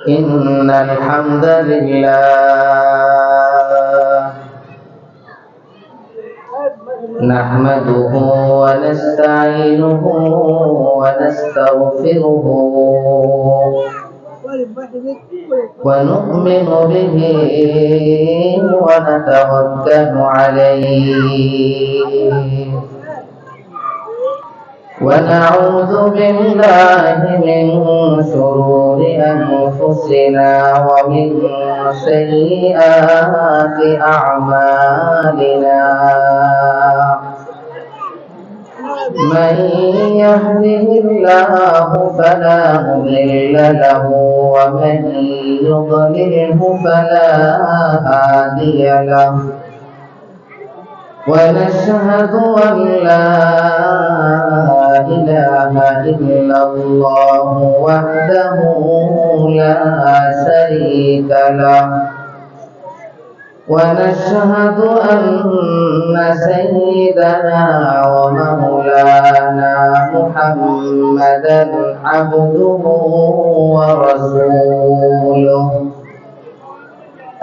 إن الحمد لله نحمده ونستعينه ونستغفره ونؤمن به ونتوكل عليه ونعوذ بالله من شرور أنفسنا ومن سيئات أعمالنا من يهده الله فلا مضل له ومن يضلله فلا هادي له ونشهد أن لا إله إلا الله وحده لا شريك له ونشهد أن سيدنا ومولانا محمدا عبده ورسوله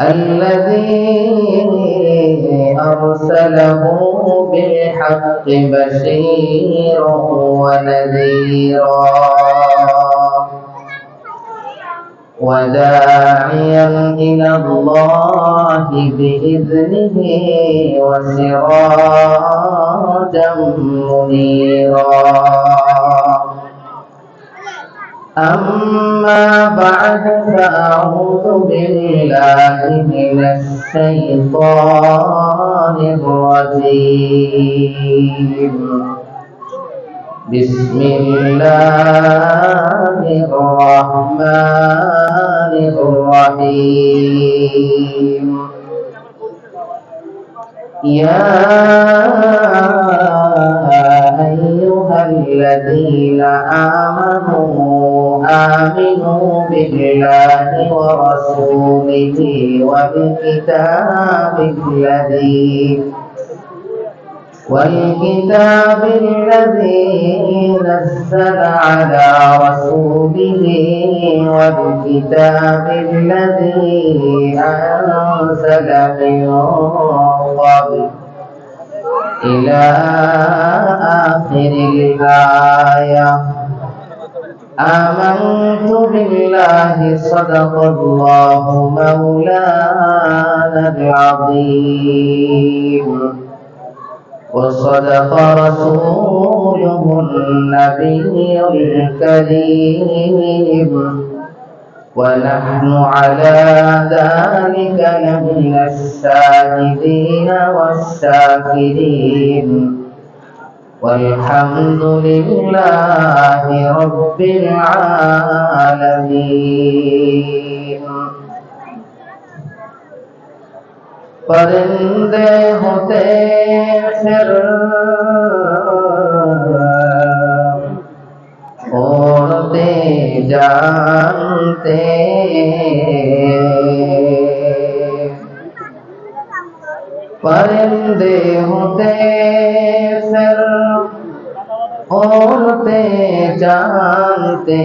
الذي أرسله بالحق بشيرا ونذيرا وداعيا إلى الله بإذنه وسراجا منيرا أما بعد فأعوذ بالله من الشيطان الرجيم بسم الله الرحمن الرحيم يا أيها الذين آمنوا بالله ورسوله والكتاب الذي نزل على رسوله والكتاب الذي أنزل من قبل إلى آخر الآية آمنت بالله صدق الله مولانا العظيم وصدق رسوله النبي الكريم ونحن على ذلك لمن الشاهدين والشاكرين والحمد لله رب العالمين परिंदे होते फिर उड़ते जानते परिंदे होते फिर उड़ते जानते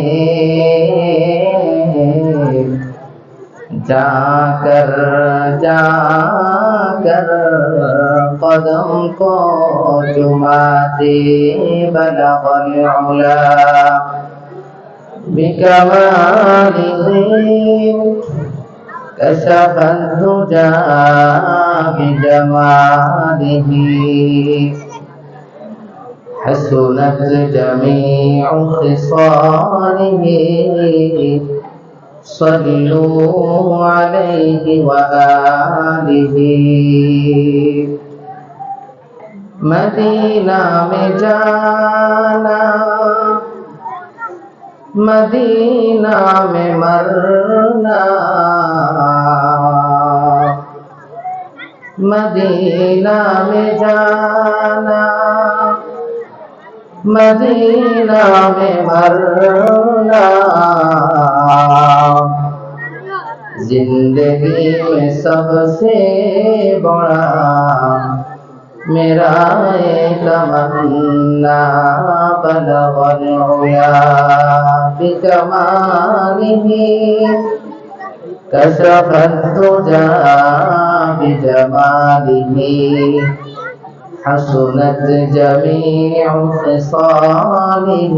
जाकर कदम को चुमाते बलगल उला बिकमालिही कशफ दुजा बिजमालिही हसनत जमीउ खिसालिही सल्लू अलैहि व आलिही मदीना में जाना मदीना में मरना मदीना में जाना मदीना में मरना जिंदगी में सबसे बड़ा मेरा एक तमन्ना बलगल उला बिकमालिही كشف الدجى بجماله حسنت جميع خصاله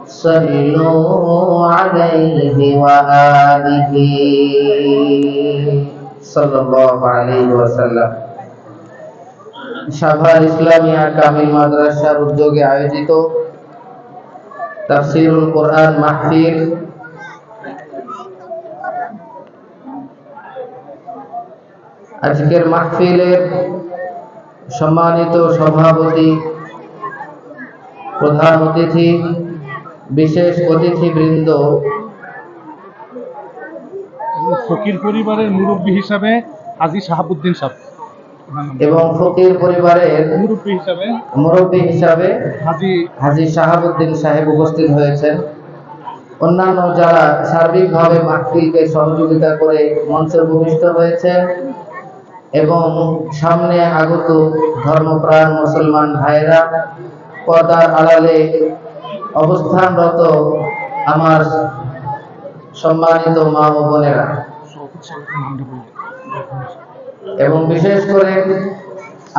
صلوا عليه وآله صلى الله عليه وسلم। সাভার ইসলামিয়া কামিল মাদ্রাসার উদ্যোগে আয়োজিত তাফসীরুল কোরআন মাহফিল আজকের মাহফিলের সম্মানিত সভাপতি, প্রধান অতিথি, বিশেষ অতিথিবৃন্দ, ফকির পরিবারের মুরব্বী হিসাবে হাজী শাহাবুদ্দিন সাহেব এবং ফকির পরিবারের মুরব্বী হিসাবে হাজী শাহাবুদ্দিন সাহেব উপস্থিত হয়েছেন। অন্যান্য যারা সার্বিকভাবে মাহফিলকে সহযোগিতা করে মঞ্চে ভূমিষ্ঠ হয়েছেন এবং সামনে আগত ধর্মপ্রাণ মুসলমান ভাইরা, পর্দার আড়ালে অবস্থানরত আমার সম্মানিত মা ও বোনেরা, এবং বিশেষ করে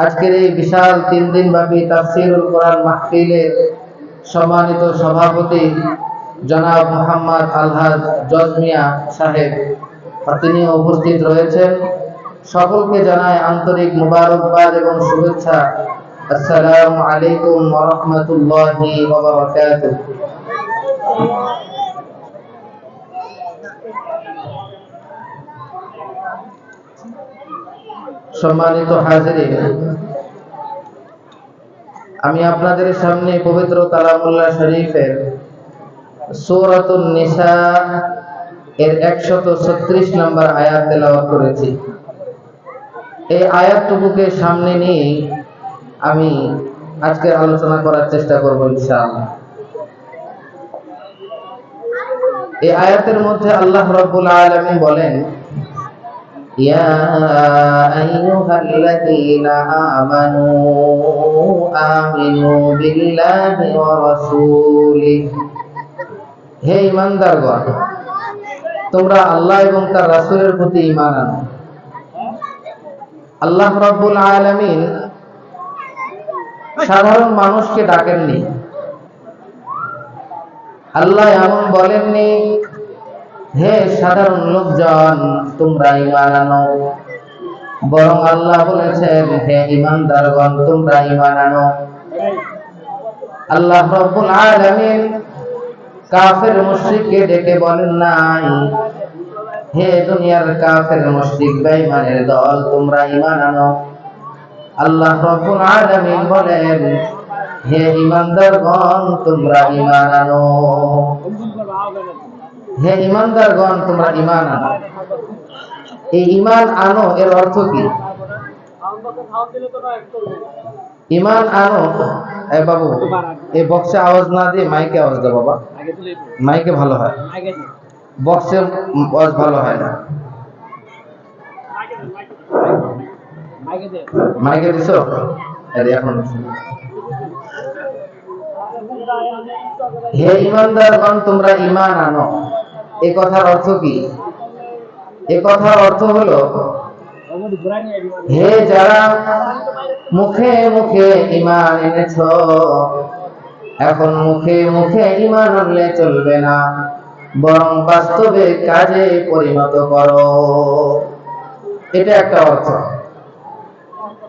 আজকের এই বিশাল 3 দিন ব্যাপী তাফসীরুল কোরআন মাহফিলের সম্মানিত সভাপতি জনাব মোহাম্মদ আলহাজ জজ মিয়া সাহেব, তিনি উপস্থিত রয়েছেন। সকলকে জানায় আন্তরিক মুবারকবাদ এবং শুভেচ্ছা। আসসালামু আলাইকুম ওয়া রাহমাতুল্লাহি ওয়া বারাকাতুহু। সম্মানিত হাজিরিন, আমি আপনাদের সামনে পবিত্র কালামুল্লাহ শরীফের সূরাতুন নিসা এর 136 নম্বর আয়াত তেলাওয়াত করেছি। এই আয়াতটুকুকে সামনে নিয়ে আমি আজকে আলোচনা করার চেষ্টা করব ইনশাআল্লাহ। এই আয়াতের মধ্যে আল্লাহ রাব্বুল আলামিন বলেন, ইয়া আইয়ুহাল্লাযীনা আমানু আমিনু বিল্লাহি ওয়া রাসূলিহি, হে ঈমানদারগণ, তোমরা আল্লাহ এবং তার রাসূলের প্রতি ঈমান আনো। আল্লাহ রাব্বুল আলামিন সাধারণ মানুষকে ডাকেননি। আল্লাহ এমন বলেননি, হে সাধারণ লোকজন তোমরা ঈমান আনো, বরং আল্লাহ বলেছেন, হে ঈমানদারগণ তোমরা ঈমান আনো। আল্লাহ রাব্বুল আলামিন কাফের মুশরিককে ডেকে বলেন নাই, হে দুনিয়ার কাফের মুশরিক বেঈমানের দল তোমরা ঈমান আনো। আল্লাহ রাব্বুল আলামিন বলেন, হে ঈমানদারগণ তোমরা ঈমান আনো, হে ঈমানদারগণ তোমরা ঈমান আনো। এই ঈমান আনো এর অর্থ কি? ঈমান আনো, এ বাবু এই বক্সে আওয়াজ না দিয়ে মাইকে আওয়াজ দাও বাবা, মাইকে ভালো হয়, বক্সে আওয়াজ ভালো হয় না। মাইকে দিছো? এখন হে ঈমানদারগণ তোমরা ঈমান আনো, এই কথার অর্থ কি? এই কথার অর্থ হলো, হে যারা মুখে মুখে ঈমান এনেছো, এখন মুখে মুখে ঈমান আনলে চলবে না, বরং বাস্তবে কাজে পরিণত করো। এটা একটা অর্থ।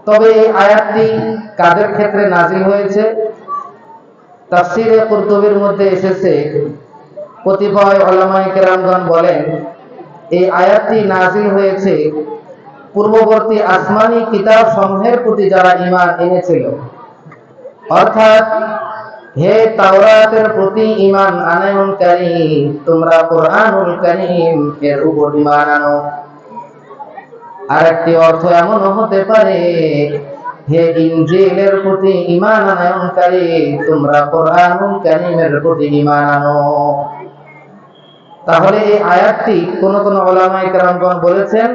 তবে এই আয়াতটি কাদের ক্ষেত্রে নাযিল হয়েছে? তাফসীরে কুরতুবীর মধ্যে এসেছে, কতিপয় উলামায়ে কেরামগণ বলেন এই আয়াতটি নাযিল হয়েছে পূর্ববর্তী আসমানি কিতাব সমূহের প্রতি যারা ঈমান এনেছিল, অর্থাৎ হে তাওরাতের প্রতি ঈমান আনয়নকারী, তোমরা কুরআনুল কারীম এর উপর ঈমান আনো। আরেকটি অর্থ এমন হতে পারে, হে ইনজিলের প্রতি ঈমান আনয়নকারী, তোমরা কুরআনুল কারীমের প্রতি ঈমান আনো। তাহলে এই আয়াতটি কোন কোন উলামায়ে কেরামগণ বলেছেন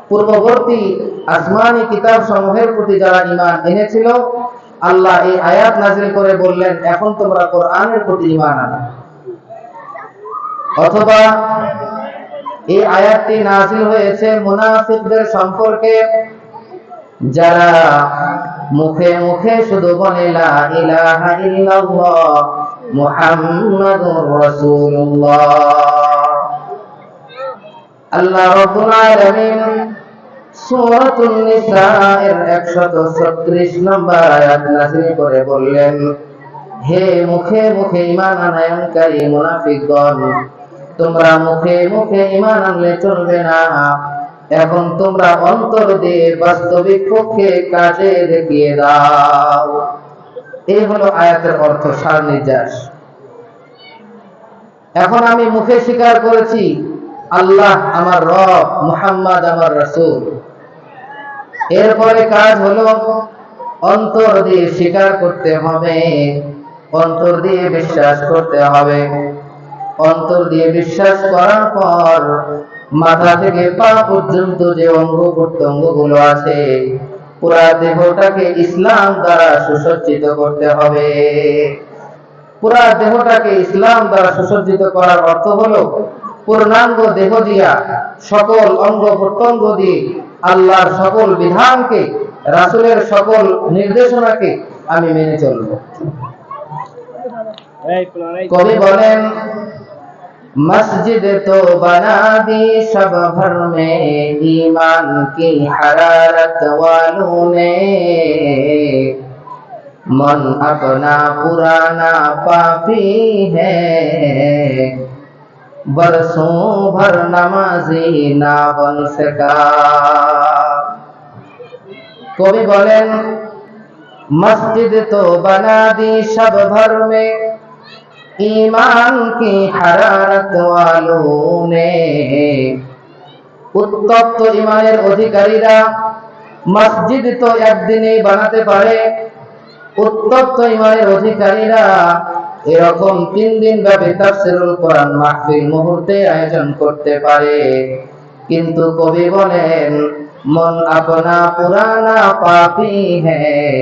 পূর্ববর্তী আসমানি কিতাব সমূহের প্রতি যারা ঈমান এনেছিল, আল্লাহ এই আয়াত নাযিল করে বললেন এখন তোমরা কোরআনের প্রতি ঈমান আনো। অথবা এই আয়াতটি নাযিল হয়েছে মুনাফিকদের সম্পর্কে, যারা মুখে মুখে শুধু বলে লা ইলাহা ইল্লাল্লাহ মুহাম্মাদুর রাসূলুল্লাহ। আল্লাহ রাব্বুল আলামিন সূরাতুন নিসা এর 136 নম্বর আয়াত নাযিল করে বললেন, হে মুখে মুখে ঈমান আনয়নকারী মুনাফিকগণ, তোমরা মুখে মুখে ঈমান আনলে চলবে না, এখন তোমরা অন্তর দিয়ে বাস্তবিক পক্ষে কাজে দেখিয়ে দাও। এই হলো আয়াতের অর্থ, সার নির্যাস। এখন আমি মুখে স্বীকার করেছি আল্লাহ আমার রব, মুহাম্মদ আমার রাসূল। এরপরে কাজ হলো অন্তর দিয়ে স্বীকার করতে হবে, অন্তর দিয়ে বিশ্বাস করতে হবে। অন্তর দিয়ে বিশ্বাস করার পর মাথা থেকে পা পর্যন্ত যে অঙ্গ প্রত্যঙ্গ গুলো আছে, পুরা দেহটাকে ইসলাম দ্বারা সুসজ্জিত করতে হবে। পুরা দেহটাকে ইসলাম দ্বারা সুসজ্জিত করার অর্থ হলো পূর্ণাঙ্গ দেহ দিয়া, সকল অঙ্গ প্রত্যঙ্গ দিয়ে আল্লাহর সকল বিধানকে, রাসূলের সকল নির্দেশনাকে আমি মেনে চলব। কবি বলেন, मस्जिद तो बना दी सब भर में ईमान की हरारत वालों ने, मन अपना पुराना पापी है, बरसों भर नमाजी ना बन सका। कवि बोलें, मस्जिद तो बना दी सब भर में ईमान की हरारत वालों ने, উত্তপ্ত ঈমানের অধিকারীরা মসজিদ তো একদিনেই বানাতে পারে, উত্তপ্ত ঈমানের অধিকারীরা এরকম 3 দিন ব্যাপী তাফসীরুল কোরআন মাহফিল মুহূর্তে আয়োজন করতে পারে। কিন্তু কবি বলেন, মন আপনা পুরানা পাপী হ্যায়,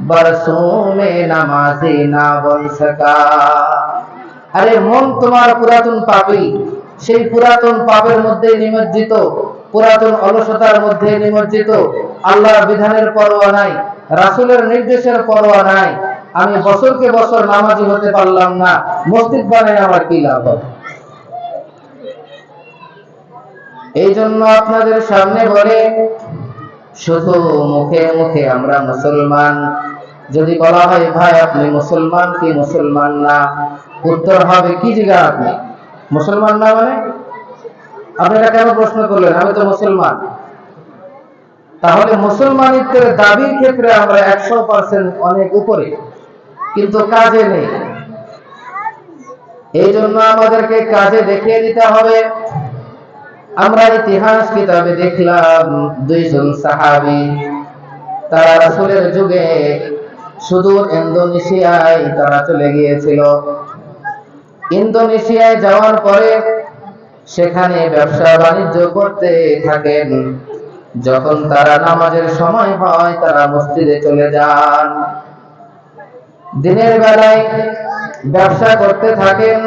বরসোं में नमाजी ना बन सका। আরে মন তোমার পুরাতন পাপী, সেই পুরাতন পাপের মধ্যে নিমজ্জিত, পুরাতন অলসতার মধ্যে নিমজ্জিত, আল্লাহর বিধানের পরোয়া নাই, রাসূলের নির্দেশের পরোয়া নাই। আমি বছরকে বছর নামাজি হতে পারলাম না, মসজিদ বানাই আমার কি লাভ হবে? এই জন্য আপনাদের সামনে বলে, শুধু মুখে মুখে আমরা মুসলমান। যদি বলা হয় ভাই আপনি মুসলমান কি মুসলমান না, উত্তর হবে কি জিগা আপনি মুসলমান না মানে? আপনারা কেন প্রশ্ন করলেন? আমি তো মুসলমান। তাহলে মুসলমানিত্বের দাবির ক্ষেত্রে আমরা 100% অনেক উপরে, কিন্তু কাজে নেই। এই জন্য আমাদেরকে কাজে দেখিয়ে দিতে হবে। আমরা ইতিহাস কিতাবে দেখলাম 2 জন সাহাবী, তারা রাসূলের যুগে সুদূর ইন্দোনেশিয়ায় তারা চলে গিয়েছিল। ইন্দোনেশিয়ায় যাওয়ার পরে সেখানে ব্যবসা বাণিজ্য করতে থাকেন। যখন তারা নামাজের সময় হয় তারা মসজিদে চলে যান। দিনের বেলায় ব্যবসা করতে থাকেন,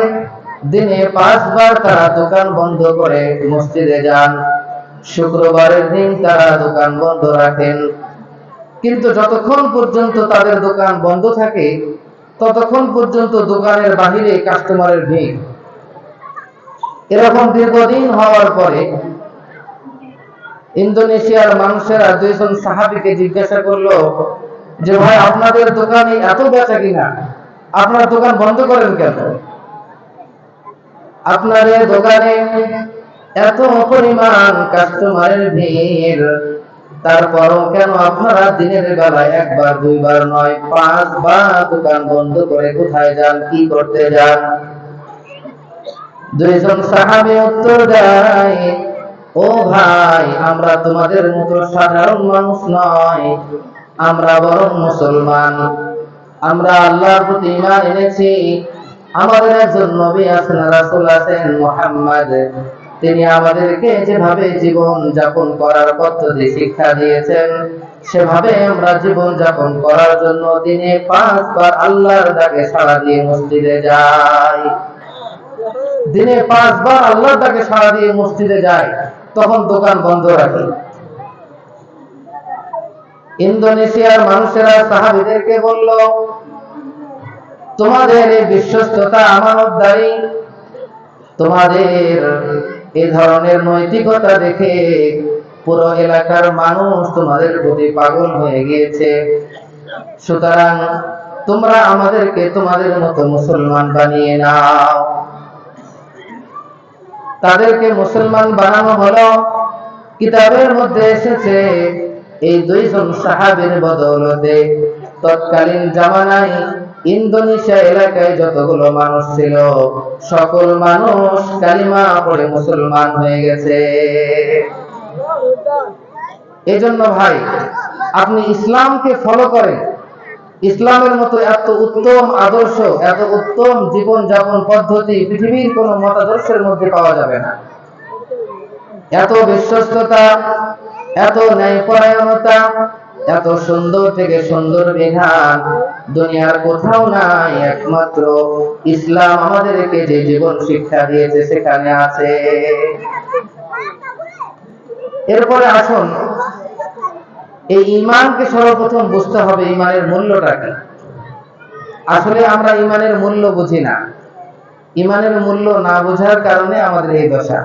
দিনে 5 বার তারা দোকান বন্ধ করে মসজিদে যান। শুক্রবারের দিন তারা দোকান বন্ধ রাখেন। কিন্তু যতক্ষণ পর্যন্ত তাদের দোকান বন্ধ থাকে ততক্ষণ পর্যন্ত দোকানের বাহিরে কাস্টমারের ভিড়। এরকম দীর্ঘদিন হওয়ার পরে ইন্দোনেশিয়ার মানুষেরা 2 জন সাহাবীকে জিজ্ঞাসা করলো যে ভাই আপনাদের দোকানে এত বেচা কিনা, আপনারা দোকান বন্ধ করেন কেন? আপনাদের দোকানে এত পরিমাণ কাস্টমারের ভিড়, তারপরও কেন আপনারা দিনের বেলায় 1 বার 2 বার নয় 5 বার দোকান বন্ধ করে কোথায় যান, কি করতে যান? 2 জন সাহাবী উত্তর দেয়, ও ভাই আমরা তোমাদের মতো সাধারণ মানুষ নয়, আমরা বরং মুসলমান। আমরা আল্লাহর প্রতি ঈমান এনেছি। আমাদের একজন নবী আছেন, রাসূল আছেন মুহাম্মদ, তিনি আমাদেরকে যেভাবে জীবন যাপন করার পদ্ধতি শিক্ষা দিয়েছেন সেভাবে আমরা জীবন যাপন করার জন্য দিনে 5 বার আল্লাহর ডাকে সাড়া দিয়ে মসজিদে যাই। দিনে 5 বার আল্লাহর ডাকে সাড়া দিয়ে মসজিদে যায়, তখন দোকান বন্ধ রাখে। ইন্দোনেশিয়ার মানুষেরা সাহাবীদেরকে বলল, তোমাদের এই বিশ্বস্ততা, আমানতদারি, তোমাদের এই ধরনের নৈতিকতা দেখে পুরো এলাকার মানুষ তোমাদের প্রতি পাগল হয়ে গিয়েছে। সুতরাং তোমরা আমাদেরকে তোমাদের মতো মুসলমান বানিয়ে নাও। তাদেরকে মুসলমান বানানো হলো। কিতাবের মধ্যে এসেছে এই 2 জন সাহাবীর বদৌলতে তৎকালীন জামানায় ইন্দোনেশিয়া এলাকায় যতগুলো মানুষ ছিল, সকল মানুষ কালিমা পড়ে মুসলমান হয়ে গেছে। এজন্য ভাই, আপনি ইসলামকে ফলো করেন। ইসলামের মতো এত উত্তম আদর্শ, এত উত্তম জীবন যাপন পদ্ধতি পৃথিবীর কোন মতাদর্শের মধ্যে পাওয়া যাবে না। এত বিশ্বস্ততা, এত ন্যায়পরায়ণতা, এত সুন্দর থেকে সুন্দর বিধান দুনিয়ার কোথাও নাই। একমাত্র ইসলাম আমাদেরকে যে জীবন শিক্ষা দিয়েছে সেখানে আছে। এরপরে আসুন, এই ঈমানকে সর্বপ্রথম বুঝতে হবে, ঈমানের মূল্যটা কি। আসলে আমরা ঈমানের মূল্য বুঝি না। ঈমানের মূল্য না বোঝার কারণে আমাদের এই দশা।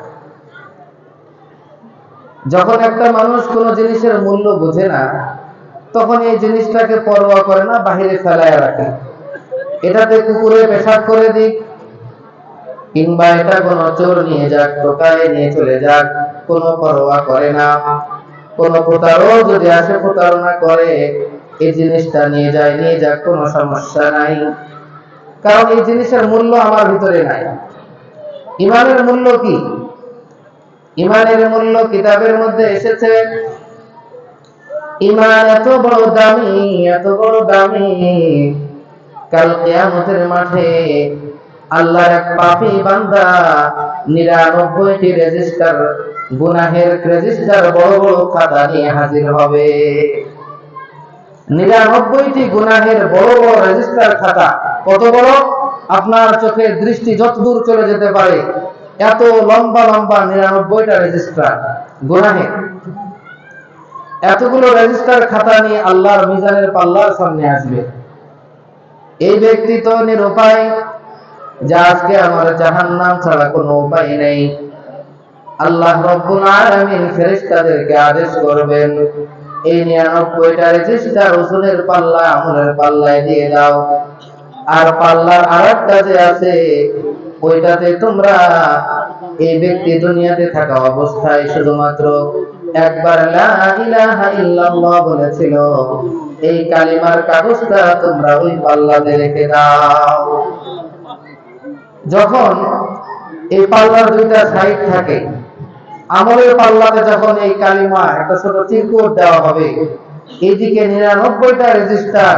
যখন একটা মানুষ কোন জিনিসের মূল্য বোঝে না, তখন এই জিনিসটাকে পরোয়া করে না, বাহিরে ফেলায় রাখে। এটাতে কুকুরে পেশাব করে দিক, কিংবা এটা কোনো চোর নিয়ে যাক, টোকায় নিয়ে চলে যাক, কোনো পরোয়া করে না। কোন প্রতারক যদি আসে প্রতারণা করে, এই জিনিসটা নিয়ে যায়, নিয়ে যাক, কোনো সমস্যা নাই, কারণ এই জিনিসের মূল্য আমার ভিতরে নাই। ঈমানের মূল্য কি? ঈমানের মূল্য কিতাবের মধ্যে এসেছে। ঈমান এত বড় দামি, এত বড় দামি, কাল কিয়ামতের মাঠে আল্লাহর এক পাপী বান্দা 99টি রেজিস্টার, গুনাহের রেজিস্টার, বড় বড় খাতা নিয়ে হাজির হবে। 99টি গুনাহের বড় বড় রেজিস্টার খাতা। কত বড়? আপনার চোখের দৃষ্টি যতদূর চলে যেতে পারে এত লম্বা লম্বা 99টা রেজিস্টার গুনাহের। এতগুলো রেজিস্টার খাতা নিয়ে আল্লাহর মিজানের পাল্লার সামনে আসবে। এই ব্যক্তি তো নিরুপায়, যা আজকে আমার জাহান্নাম ছাড়া কোনো উপায় নেই। আল্লাহ রব্বুল আলামিন ফেরেশতাদেরকে আদেশ করবেন, এই 99টা রেজিস্টার ওজনের পাল্লা, আমলের পাল্লায় দিয়ে দাও। আর পাল্লার আরেকটা যে আছে, ওইটাতে তোমরা এই ব্যক্তি দুনিয়াতে থাকা অবস্থায় শুধুমাত্র একবার লা ইলাহা ইল্লাল্লাহ বলেছিল, এই কালিমার কাগজটা তোমরা ওই পাল্লাতে রেখে দাও। যখন এই পাল্লার 2টা সাইড থাকে, আমলের পাল্লাতে যখন এই কালিমা একটা ছোট চিরকুট দেওয়া হবে, এইদিকে 99টা রেজিস্টার,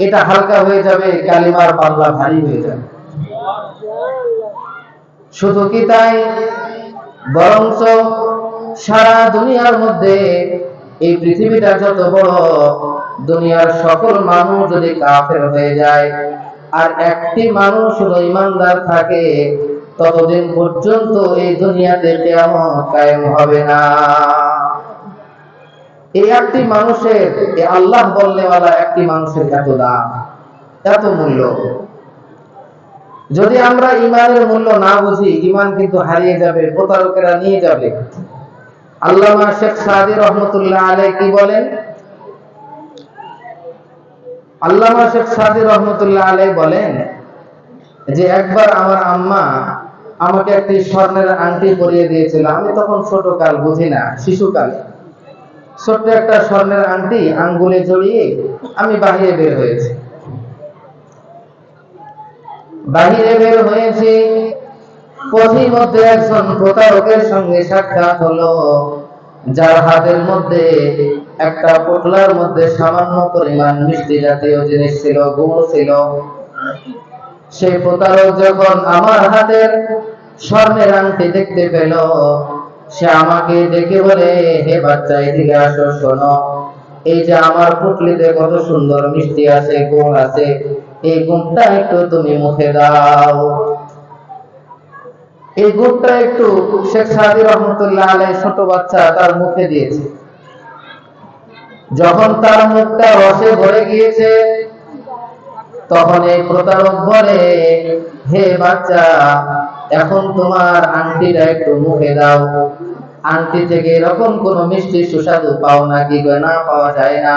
এটা হালকা হয়ে যাবে, কালিমার পাল্লা ভারী হয়ে যাবে। শুধু কি তাই, বরঞ্চ সারা দুনিয়ার মধ্যে এই পৃথিবীটা যত বড়, দুনিয়ার সকল মানুষ যদি কাফের হয়ে যায় আর একটি মানুষ শুধু ঈমানদার থাকে, ততদিন পর্যন্ত এই দুনিয়াতে কিয়ামত কায়েম হবে না। এই একটি মানুষের, এই আল্লাহ বলনেওয়ালা একটি মানুষের এত দাম, এত মূল্য। যদি আমরা ঈমানের মূল্য না বুঝি, ঈমান কিন্তু হারিয়ে যাবে, প্রতারকেরা নিয়ে যাবে। আল্লামা শেখ সাদী রহমতুল্লাহ আলাইহি কি বলেন? আল্লামা শেখ সাদী রহমতুল্লাহ আলাইহি বলেন যে, একবার আমার আম্মা আমাকে একটি স্বর্ণের আংটি পরিয়ে দিয়েছিল। আমি তখন ছোটকাল, বুঝি না, শিশুকাল। ছোট্ট একটা স্বর্ণের আংটি আঙ্গুলে জড়িয়ে আমি বাহিরে বের হয়েছি। বাহিরে বের হয়েছি, পথের মধ্যে একজন প্রতারকের সঙ্গে সাক্ষাৎ হলো, যার হাতের মধ্যে একটা পোটলার মধ্যে সামান্য পরিমাণ মিষ্টি জাতীয় জিনিস ছিল, গুড় ছিল। সেই প্রতারক যখন আমার হাতের স্বর্ণের আংটি দেখতে পেল, সে আমাকে দেখে বলে, হে বাচ্চা, এদিকে আসো, শোনো, এই যে আমার পুটলিতে কত সুন্দর মিষ্টি আছে, গুড় আছে, এই গুড়টা একটু তুমি মুখে দাও। এই গুড়টা একটু শেখ সাদি রহমতুল্লাহ আলাইহি ছোট বাচ্চা তার মুখে দিয়েছে। যখন তার মুখটা রসে ভরে গিয়েছে, তখন এই প্রতারক বলে, হে বাচ্চা, এখন তোমার আংটিটা একটু মুখে দাও। আংটি থেকে এরকম কোন মিষ্টি সুস্বাদু পাও নাকি? না, পাওয়া যায় না।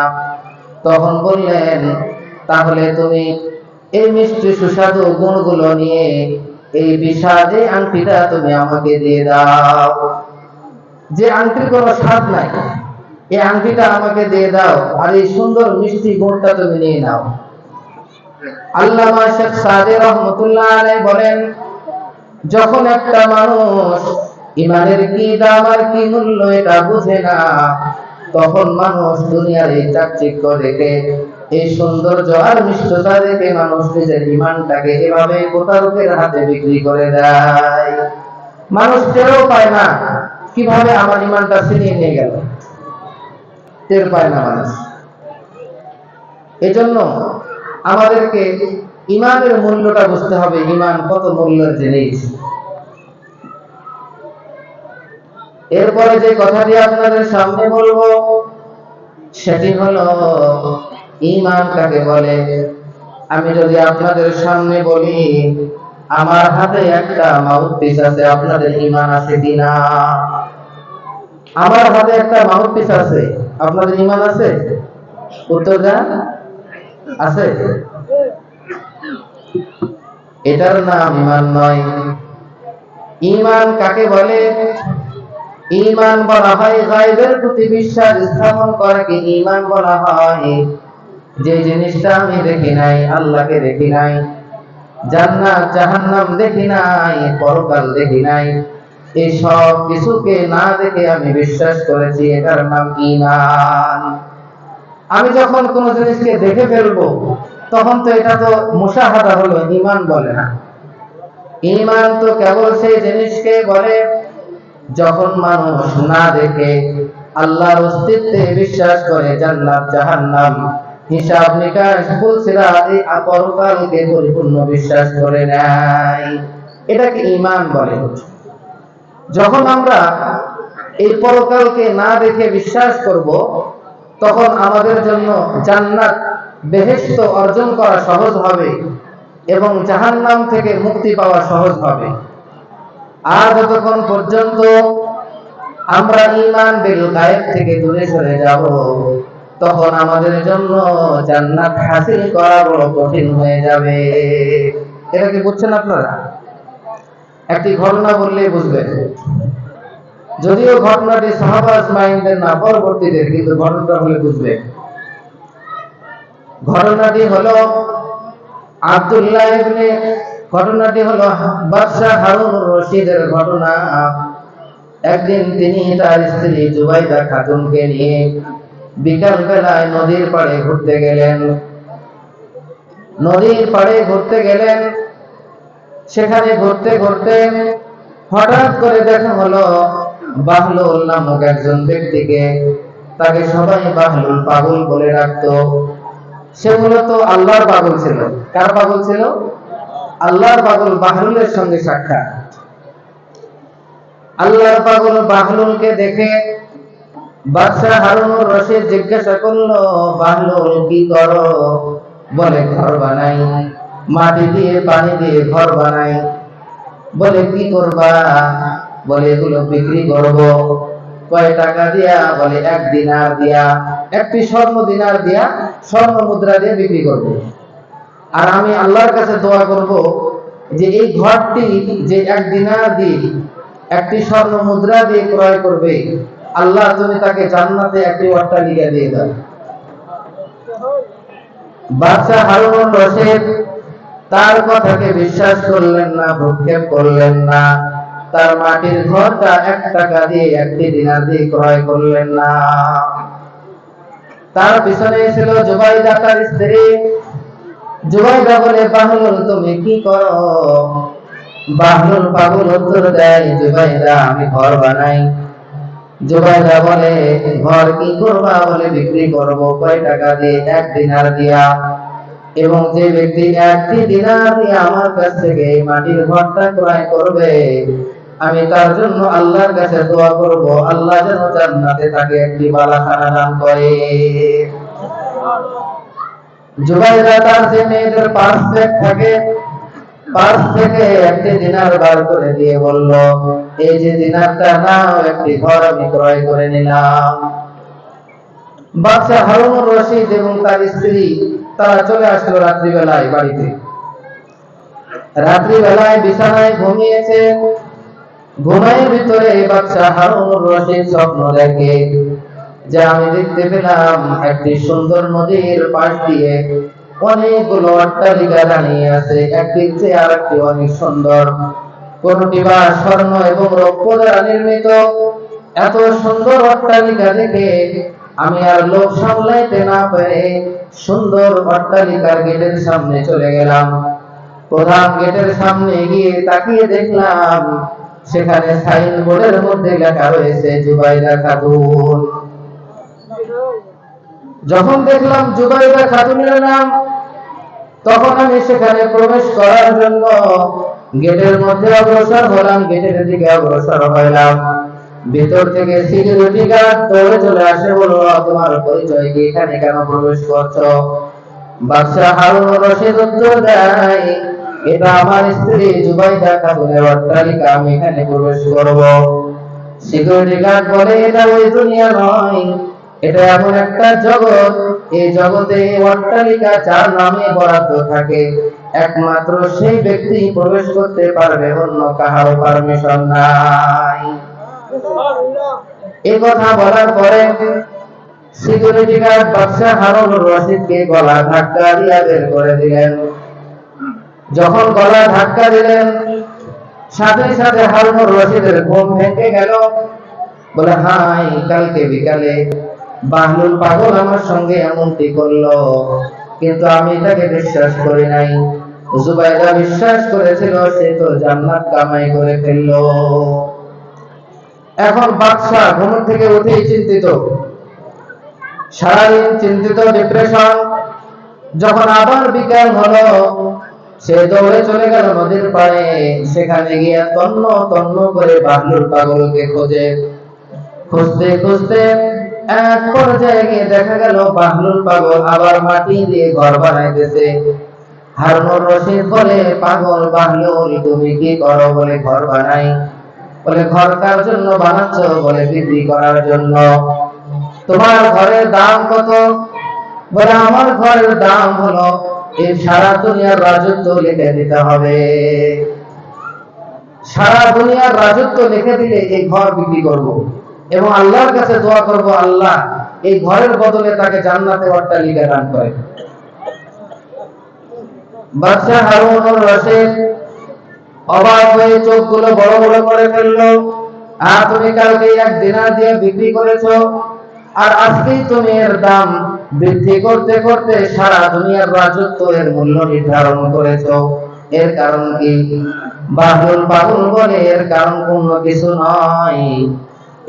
তখন বললেন, তাহলে তুমি এই মিষ্টি সুস্বাদু গুণগুলো নিয়ে এই বিষাদে আংটিটা তুমি আমাকে দিয়ে দাও। যে আংটির কোনো স্বাদ নাই, এই আংটিটা আমাকে দিয়ে দাও, আর এই সুন্দর মিষ্টি গুণটা তুমি নিয়ে নাও। আল্লামা শেখ সাদি রহমতুল্লাহ আলাইহি বলেন, যখন একটা মানুষ ইমানের কি দাম আর কি মূল্য এটা বুঝে না, তখন মানুষ দুনিয়ার এই চাকচিক্য দেখে, এই সৌন্দর্য আর মিষ্টতা দেখে মানুষ নিজের ইমানটাকে এভাবে প্রতারকের হাতে বিক্রি করে দেয়। মানুষ টেরও পায় না কিভাবে আমার ইমানটা ছিনিয়ে নিয়ে গেল, টের পায় না মানুষ। এজন্য আমাদেরকে ইমানের মূল্যটা বুঝতে হবে। ইমান কত মূল্যের জিনিস। এরপরে যে কথাটি আপনাদের সামনে বলবো সেটি হলো ঈমান কাকে বলে। আমি যদি আপনাদের সামনে বলি আমার হাতে একটা মাউথপিস আছে, আপনাদের ঈমান আছে কিনা? আমার হাতে একটা মাউথপিস আছে, আপনাদের ঈমান আছে? উত্তর দেন, আছে? এটার নাম ঈমান নয়। ঈমান কাকে বলে? ঈমান বলা হয় গায়বের প্রতি বিশ্বাস স্থাপন করাকে ঈমান বলা হয়। যে জিনিসটা আমি দেখি নাই, আল্লাহকে দেখি নাই, জান্নাত জাহান্নাম দেখি নাই, পরকাল দেখি নাই, এই সব কিছুকে না দেখে আমি বিশ্বাস করেছি, এটার নাম ঈমান। আমি যখন কোন জিনিসকে দেখে ফেলবো তখন তো এটা তো মুশাহাদা হলো, ঈমান বলে না। ঈমান তো কেবল সেই জিনিসকে বলে যখন মানুষ না দেখে আল্লাহর অস্তিত্বে বিশ্বাস করে, জান্নাত জাহান্নাম হিসাব নিকাশ ফুলসিরাত এই পরকালকে পরিপূর্ণ বিশ্বাস করে নেয়, এটাকে ঈমান বলে। যখন আমরা এই পরকালকে না দেখে বিশ্বাস করব, তখন আমাদের জন্য জান্নাত বেহেশত অর্জন করা সহজ হবে এবং জাহান্নাম থেকে মুক্তি পাওয়া সহজ হবে। আর যতক্ষণ পর্যন্ত আমরা ঈমান বিল গায়ব থেকে দূরে সরে যাব, তখন আমাদের জন্য জান্নাত হাসিল করা বড় কঠিন হয়ে যাবে। এটা কি বুঝছেন আপনারা? একটি ঘটনা বললেই বুঝবেন। যদিও ঘটনাটি সাহাবা আজমাইনদের না, পরবর্তীদের, কিন্তু ঘটনাটা হলে বুঝবেন। ঘটনাটি হলো ঘটনাটি হলো বাদশাহ হারুনুর রশিদের ঘটনা। একদিন তিনি তার স্ত্রী জুবাইদা খাতুনকে নিয়ে বিকাল বেলায় নদীর পাড়ে ঘুরতে গেলেন। নদীর পাড়ে ঘুরতে গেলেন, সেখানে ঘুরতে ঘুরতে হঠাৎ করে দেখা হলো বাহলুল নামক একজন ব্যক্তিকে। তাকে সবাই বাহলুল, পাগল বলে ডাকতো। সে মূলত আল্লাহর পাগল ছিল। কার পাগল ছিল? আল্লাহর পাগল বাহলুলের সঙ্গে সাক্ষাৎ। আল্লাহর পাগল বাহলুলকে দেখে বাদশাহ হারুনুর রশিদ জিজ্ঞাসা করলো, বাহলুল কি করো? বলে ঘর বানাই, মাটি দিয়ে পানি দিয়ে ঘর বানাই। বলে কি করবা? বলে এগুলো বিক্রি করব। কয় টাকা দিয়া? বলে 1 দিনার দিয়া, একটি স্বর্ণ দিনার দিয়া, স্বর্ণ মুদ্রা দিয়ে বিক্রি করব। আর আমি আল্লাহর কাছে দোয়া করব যে এই ঘরটি যে 1 দিনার দিয়ে, একটি স্বর্ণ মুদ্রা দিয়ে ক্রয় করবে, আল্লাহ তুমি তাকে জান্নাতে একটি অট্টালিকা দিয়ে দাও। বাদশা হারুনুর রশিদ তার কথাকে বিশ্বাস করলেন না, ভ্রুক্ষেপ করলেন না। তার মাটির ঘরটা 1 টাকা দিয়ে, 1 দিনার দিয়ে ক্রয় করলেন না। তার পিছনে ছিল জুবাইদা, তার স্ত্রী। জুবাইদা বলে, বাহলুল তুমি কি করো? বাহলুল পাগল উত্তর দেয়, জুবাইদা আমি ঘর বানাই। জুবাইদা বলে, ঘর কি করবা? বলে বিক্রি করব। কয় টাকা দিয়ে? 1 দিনার দিয়া। এবং যে ব্যক্তি 1টি দিনার দিয়ে আমার কাছ থেকে এই মাটির ঘরটা ক্রয় করবে, আমি তার জন্য আল্লাহর কাছে দোয়া করব আল্লাহ যেন জান্নাতে তাকে একটি বালাখানা দান করে। জুবাইরা তার যে মেয়েদের পার্স ব্যাগ থাকে, পার্স থেকে 1টি দিনার বার করে দিয়ে বলল, এই যে দিনারটা নাও, একটি ঘর আমি ক্রয় করে নিলাম। বাদশা হারুনুর রশিদ এবং তার স্ত্রী তারা চলে আসলো রাত্রিবেলায় বাড়িতে। রাত্রিবেলায় বিছানায় ঘুমিয়েছে। ঘুমের ভিতরে বাদশা হারুনুর রশিদ স্বপ্ন দেখে যে আমি দেখতে পেলাম একটি সুন্দর নদীর পাশ দিয়ে অনেকগুলো অট্টালিকা দাঁড়িয়ে আছে, একটির চেয়ে আরেকটি অনেক সুন্দর, কোনটি বা স্বর্ণ এবং রৌপ্য দ্বারা নির্মিত। এত সুন্দর অট্টালিকা দেখে আমি আর লোভ সামলাইতে না পেরে সুন্দর অট্টালিকার গেটের সামনে চলে গেলাম। প্রধান গেটের সামনে গিয়ে তাকিয়ে দেখলাম সেখানে সাইনবোর্ডের মধ্যে লেখা রয়েছে জুবাইরা খাতুন। যখন দেখলাম জুবাইরা খাতুনের নাম, তখন আমি সেখানে প্রবেশ করার জন্য গেটের মধ্যে অগ্রসর হলাম, গেটের দিকে অগ্রসর হলাম। ভিতর থেকে সিকিউরিটি গার্ড দৌড়ে চলে আসে, বলল, তোমার পরিচয় কি, এখানে কেন প্রবেশ করছো? বাদশা হারুনুর রশিদ উত্তর দেয়, এটা আমার স্ত্রী জুবাইদা খাতুনের অট্টালিকা, আমি এখানে প্রবেশ করব। সিকিউরিটি গার্ড বলে, এটা ওই দুনিয়া নয়, এটা এমন একটা জগৎ, এই জগতে অট্টালিকা যার নামে বরাদ্দ থাকে একমাত্র সেই ব্যক্তি প্রবেশ করতে পারবে, অন্য কাহারও পারমিশন নাই। এই কথা বলার পরে সিকিউরিটি গার্ড বাদশা হারুনুর রশিদকে গলা ধাক্কা দিয়ে বের করে দিলেন। যখন গলা ধাক্কা দিলেন, সাথে সাথে হারুনুর রশিদের ঘুম ভেঙে গেল। বলে, হাই, কালকে বিকালে বাহলুল পাগল আমার সঙ্গে এমনটি করলো, কিন্তু আমি তাকে বিশ্বাস করি নাই। জুবাইদা বিশ্বাস করেছিল, সে তো জান্নাত কামাই করে ফেললো। এখন বাদশা ঘুম থেকে উঠেই চিন্তিত, সারাদিন চিন্তিত, ডিপ্রেশন। যখন আবার বিকাল হলো, সে দৌড়ে চলে গেল নদীর পাড়ে। সেখানে গিয়ে তন্ন তন্ন করে বাহলুল পাগলকে খোঁজে। খুঁজতে খুঁজতে এক পর্যায়ে গিয়ে দেখা গেল বাহলুল পাগল আবার মাটি দিয়ে ঘর বানাইতেছে। হারুনুর রশিদ বলে, পাগল বাহলুল, তুমি কি করো? বলে, ঘর বানাই। বলে, ঘর কার জন্য বানাচ্ছ? বলে, বিক্রি করার জন্য। তোমার ঘরের দাম কত? বলে, আমার ঘরের দাম হলো এই সারা দুনিয়ার রাজত্ব লিখে দিতে হবে। সারা দুনিয়ার রাজত্ব লিখে দিলে এই ঘর বিক্রি করব এবং আল্লাহর কাছে দোয়া করব, আল্লাহ এই ঘরের বদলে তাকে জান্নাতে অট্টালিকা দান করে। বাদশা হারুনুর রশিদ অবাক হয়ে চোখগুলো বড় বড় করে ফেললো। আর তুমি কালকে 1 দিনার দিয়ে বিক্রি করেছো, আর আজকেই তুমি এর দাম বৃদ্ধি করতে করতে সারা দুনিয়ার রাজত্ব এর মূল্য নির্ধারণ করেছো। এর কারণ কি? বাহলুল পাগল বলে, এর কারণ কোনো কিছু নয়,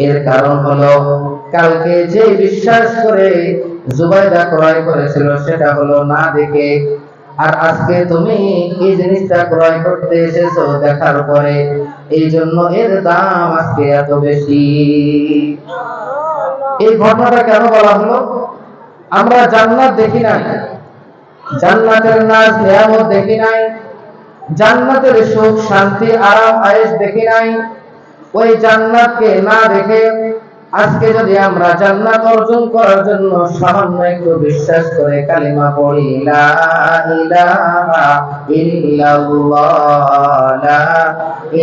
এর কারণ হলো কালকে যে বিশ্বাস করে জুবাইদা ক্রয় করেছিল সেটা হলো না দেখে, আর আজকে তুমি এই জিনিসটা ক্রয় করতে এসেছো দেখার পরে, এই জন্য এর দাম আজকে এত বেশি। এই ঘটনাটা কেন বলা হলো? আমরা জান্নাত দেখি নাই, জান্নাতের নাজ নিয়ামত দেখি নাই, জান্নাতের সুখ শান্তি আরাম আয়েশ দেখি নাই। ওই জান্নাতকে না দেখে আজকে যদি আমরা জান্নাত অর্জন করার জন্য সামান্য একটু বিশ্বাস করে কালিমা পড়ি, লা ইলাহা ইল্লাল্লাহ, লা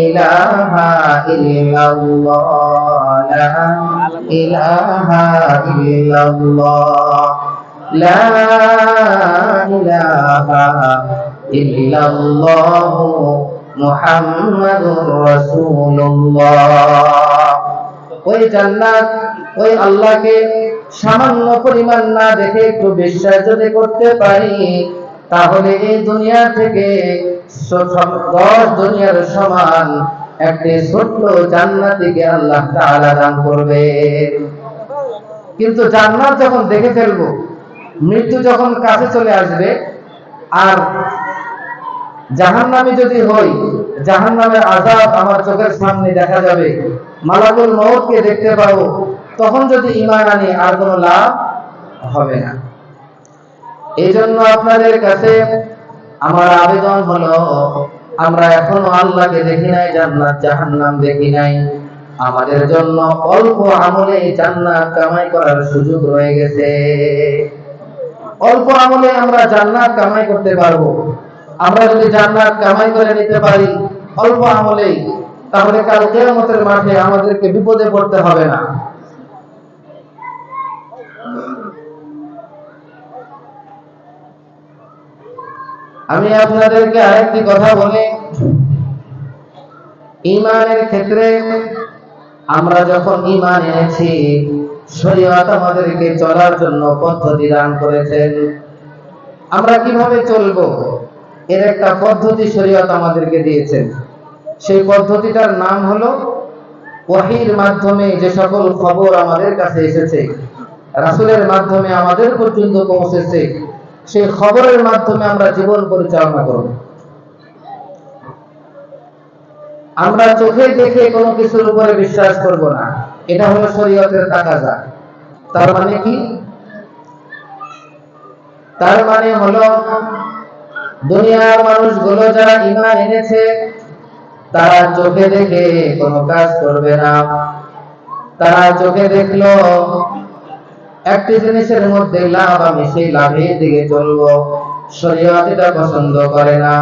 ইলাহা ইল্লাল্লাহ, লা ইলাহা ইল্লাল্লাহ, লা ইলাহা ইল্লাল্লাহ মুহাম্মাদুর রাসূলুল্লাহ। ওই জান্নাত, ওই আল্লাহকে সামান্য পরিমাণ না দেখে একটু বিশ্বাস যদি করতে পারি, তাহলে এই দুনিয়া থেকে 10 দুনিয়ার সমান একটি ছোট্ট জান্নাতিকে আল্লাহ তাআলা দান করবে। কিন্তু জান্নাত যখন দেখে ফেলবো, মৃত্যু যখন কাছে চলে আসবে, আর জাহান্নামী যদি হই, জাহান্নামের আযাব আমার চোখের সামনে দেখা যাবে, মালাকুল মউতকে দেখতে পাবো, তখন যদি ঈমান আনি আর কোনো লাভ হবে না। এই জন্য আপনাদের কাছে আমার আবেদন হলো, আমরা এখনো আল্লাহকে দেখি নাই, জান্নাত জাহান্নাম দেখি নাই, আমাদের জন্য অল্প আমলে জান্নাত কামাই করার সুযোগ রয়ে গেছে। অল্প আমলে আমরা জান্নাত কামাই করতে পারবো। আমরা যদি জান্নাত কামাই করে নিতে পারি অল্প আমলেই, তাহলে কাল কিয়ামতের মাঠে আমাদেরকে বিপদে পড়তে হবে না। আমি আপনাদেরকে আরেকটি কথা বলি, ঈমানের ক্ষেত্রে আমরা যখন ঈমান এনেছি, শরীয়ত আমাদেরকে চলার জন্য পদ্ধতি দান করেছেন। আমরা কিভাবে চলবো এর একটা পদ্ধতি শরীয়ত আমাদেরকে দিয়েছেন। সেই পদ্ধতিটার নাম হলো ওহীর মাধ্যমে যে সকল খবর আমাদের কাছে এসেছে, রাসূলের মাধ্যমে আমাদের পর্যন্ত পৌঁছেছে, সেই খবরের মাধ্যমে আমরা জীবন পরিচালনা করব। আমরা চোখে দেখে কোনো কিছুর উপরে বিশ্বাস করব না, এটা হলো শরীয়তের তাকাজা। তার মানে কি? তার মানে হলো দুনিয়ার মানুষগুলো যারা ঈমান এনেছে, তারা চোখে দেখে কোনো কাজ করবে না। তারা চোখে দেখলো একটি জিনিসের মধ্যে লাভ, আমি সেই লাভের দিকে চলবো, শরীয়ত এটা পছন্দ করে না।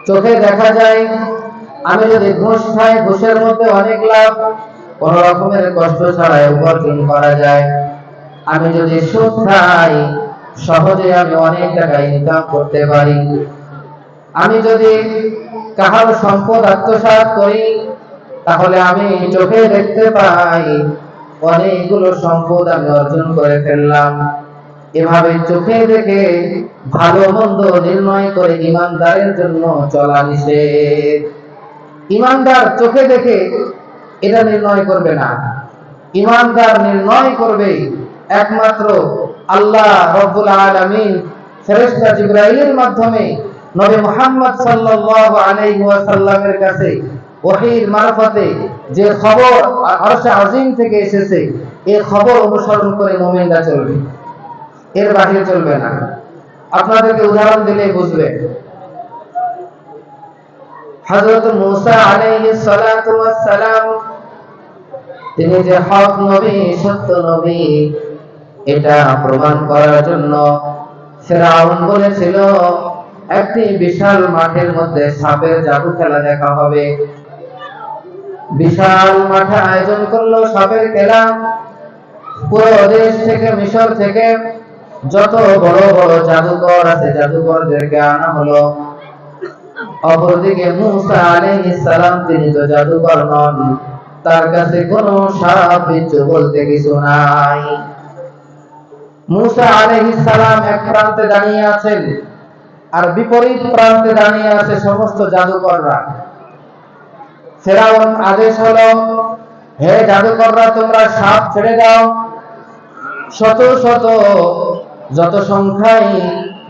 চোখে দেখা যায় আমি যদি ঘুষ খাই, ঘুষের মধ্যে অনেক লাভ, কোন রকমের কষ্ট ছাড়াই উপার্জন করা যায়। আমি যদি সুদ খাই, সহজে আমি অনেক টাকা ইনকাম করতে পারি। আমি যদি কাহার সম্পদ আত্মসাৎ করি, তাহলে আমি চোখে দেখতে পাই অনেকগুলো সম্পদ আমি অর্জন করে ফেললাম। এভাবে চোখে দেখে ভালো মন্দ নির্ণয় করে ঈমানদারের জন্য চলা নিষেধ। ঈমানদার চোখে দেখে এটা নির্ণয় করবে না। ঈমানদার নির্ণয় করবে একমাত্র আল্লাহ রাব্বুল আলামিন ফেরেশতা জিবরাইলের মাধ্যমে নবী মুহাম্মদ সাল্লাল্লাহু আলাইহি ওয়াসাল্লামের কাছে ওহীর মারফতে যে খবর আরশে আজিম থেকে এসেছে, এই খবর অনুসরণ করে মুমিনরা চলবে, এর বাইরে চলবে না। আপনাদেরকে উদাহরণ দিলে বুঝবেন। হযরত মূসা আলাইহিস সালাতু ওয়াস সালাম, তিনি যে হক নবী, সত্য নবী, এটা প্রমাণ করার জন্য ফিরআউন বলেছিল একটি বিশাল মাঠের মধ্যে সাপের জাদু খেলা দেখা হবে। বিশাল মাঠে আয়োজন করলো সাপের খেলা। পুরো দেশ থেকে, মিশর থেকে যত বড় বড় জাদুকর আছে, জাদুকরদেরকে আনা হলো। অপরদিকে মূসা আলাইহিস সালাম, তিনি তো জাদুকর নন, তার কাছে কোনো সাপ বিচ্ছু বলতে কিছু নাই। মূসা আলাইহিস সালাম এক প্রান্তে দাঁড়িয়ে আছেন, আর বিপরীত প্রান্তে দাঁড়িয়ে আছে সমস্ত জাদুকররা। ফিরআউন আদেশ হলো, হে জাদুকররা, তোমরা সাপ ছেড়ে দাও। শত শত যত সংখ্যায়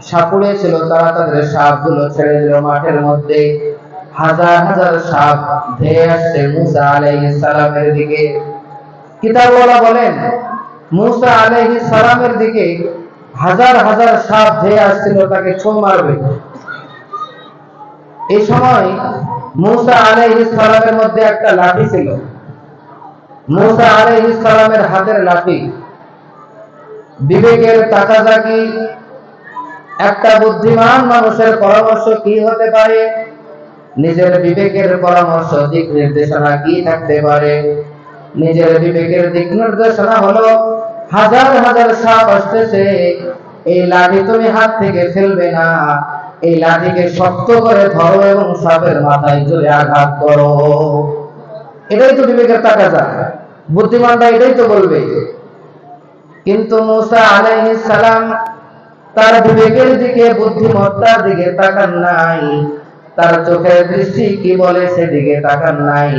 সাপুড়ে ছিল, তারা তাদের সাপগুলো ছেড়ে দিল মাঠের মধ্যে। হাজার হাজার সাপ ধেয়ে আসছে মূসা আলাইহিস সালামের দিকে। কিতাবওয়ালা বলেন, মূসা আলাইহিস সালামের দিকে হাজার হাজার সাপ ধেয়ে আসছিল, তাকে ছোঁ মারবে। এই সময় মূসা আলাইহিস সালামের মধ্যে একটা লাঠি ছিল। মূসা আলাইহিস সালামের হাতের লাঠি। বিবেকের তাকাজা কি? একটা বুদ্ধিমান মানুষের পরামর্শ কি হতে পারে? নিজের বিবেকের পরামর্শ, দিক নির্দেশনা কি থাকতে পারে? নিজের বিবেকের দিক নির্দেশনা হলো হাজার হাজার সাপ আসতেছে, এই লাঠি তুমি হাত থেকে ফেলবে না, এই লাঠিকে শক্ত করে ধরো এবং সাপের মাথায় জোরে আঘাত করো। এটাই তো বিবেকের তাকাজা, বুদ্ধিমানরা এটাই তো বলবে। কিন্তু মূসা আলাইহিস সালাম তার বিবেকের দিকে, বুদ্ধিমত্তার দিকে তাকান নাই, তার চোখের দৃষ্টি কি বলে সেদিকে তাকান নাই।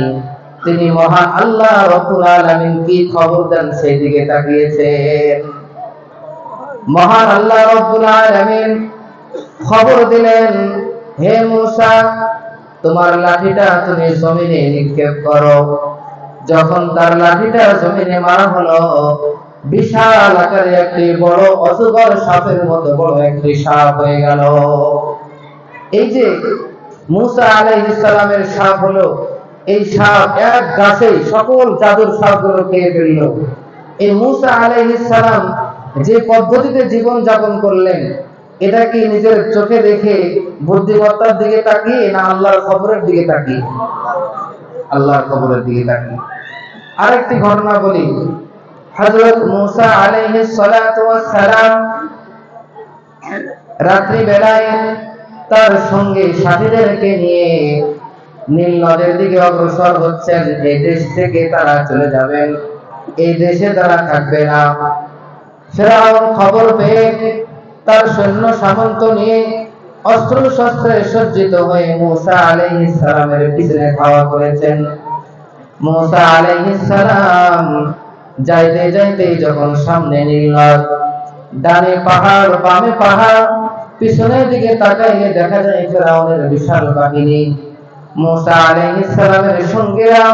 তিনি মহান আল্লাহ রাব্বুল আলামিন কি খবর দেন সেদিকে তাকিয়েছেন। মহান আল্লাহ রাব্বুল আলামিন খবর দিলেন, হে মূসা, তোমার লাঠিটা তুমি জমিনে নিক্ষেপ করো। যখন তার লাঠিটা জমিনে মারা হলো, বিশাল আকারে একটি বড় অজগর সাপের মতো বড় একটি সাপ হয়ে গেল। এই যে মূসা আলাইহিস সালামের সাপ হলো, এই সাপ এক গাছেই সকল জাদুর সাপগুলো খেয়ে ফেলল। এই মূসা আলাইহিস সালাম যে পদ্ধতিতে জীবন যাপন করলেন, এটা কি নিজের চোখে দেখে বুদ্ধিমত্তার দিকে তাকিয়ে, না আল্লাহর খবরের দিকে তাকিয়ে? আল্লাহর খবরের দিকে তাকিয়ে। আরেকটি ঘটনা বলি। হযরত মূসা আলাইহিস সালাতু ওয়াস সালাম রাত্রি বেলায় তার সঙ্গে সাথীদেরকে নিয়ে নীল নদের দিকে অগ্রসর হচ্ছেন। এই দেশ থেকে তারা চলে যাবেন, এই দেশে তারা থাকবে না। ফিরআউন খবর পেয়ে তার সৈন্য সামন্ত নিয়ে অস্ত্র শস্ত্রে সজ্জিত হয়ে মূসা আলাইহিস সালামের পিছনে ধাওয়া করেছেন। মূসা আলাইহিস সালাম যাইতে যাইতে যখন সামনে নীল নদ, ডানে পাহাড় বামে পাহাড়, পিছনের দিকে তাকাইলে দেখা যায় ফিরআউনের বিশাল বাহিনী। মূসা আলাইহিস সালামের সঙ্গীরা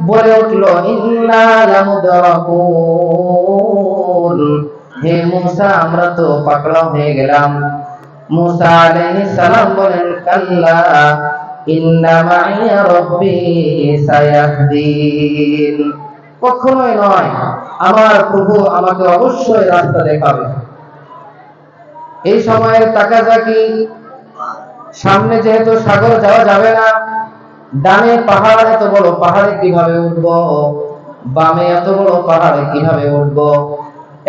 বলে উঠল, ইন্না লামুদরাকুন, হে মূসা, আমরা তো পাকড়াও হয়ে গেলাম। মূসা আলাইহিস সালাম বলেন, কাল্লা ইন্না মাইয়া রাব্বি সায়াহদিন, কখনোই নয়, আমার প্রভু আমাকে অবশ্যই রাস্তা দেখাবে। এই সময়ের তাকাজাকি, সামনে যেহেতু সাগর যাওয়া যাবে না, ডানে পাহাড়, এত বড় পাহাড়ে কিভাবে উঠব, বামে এত বড় পাহাড়ে কিভাবে উঠব,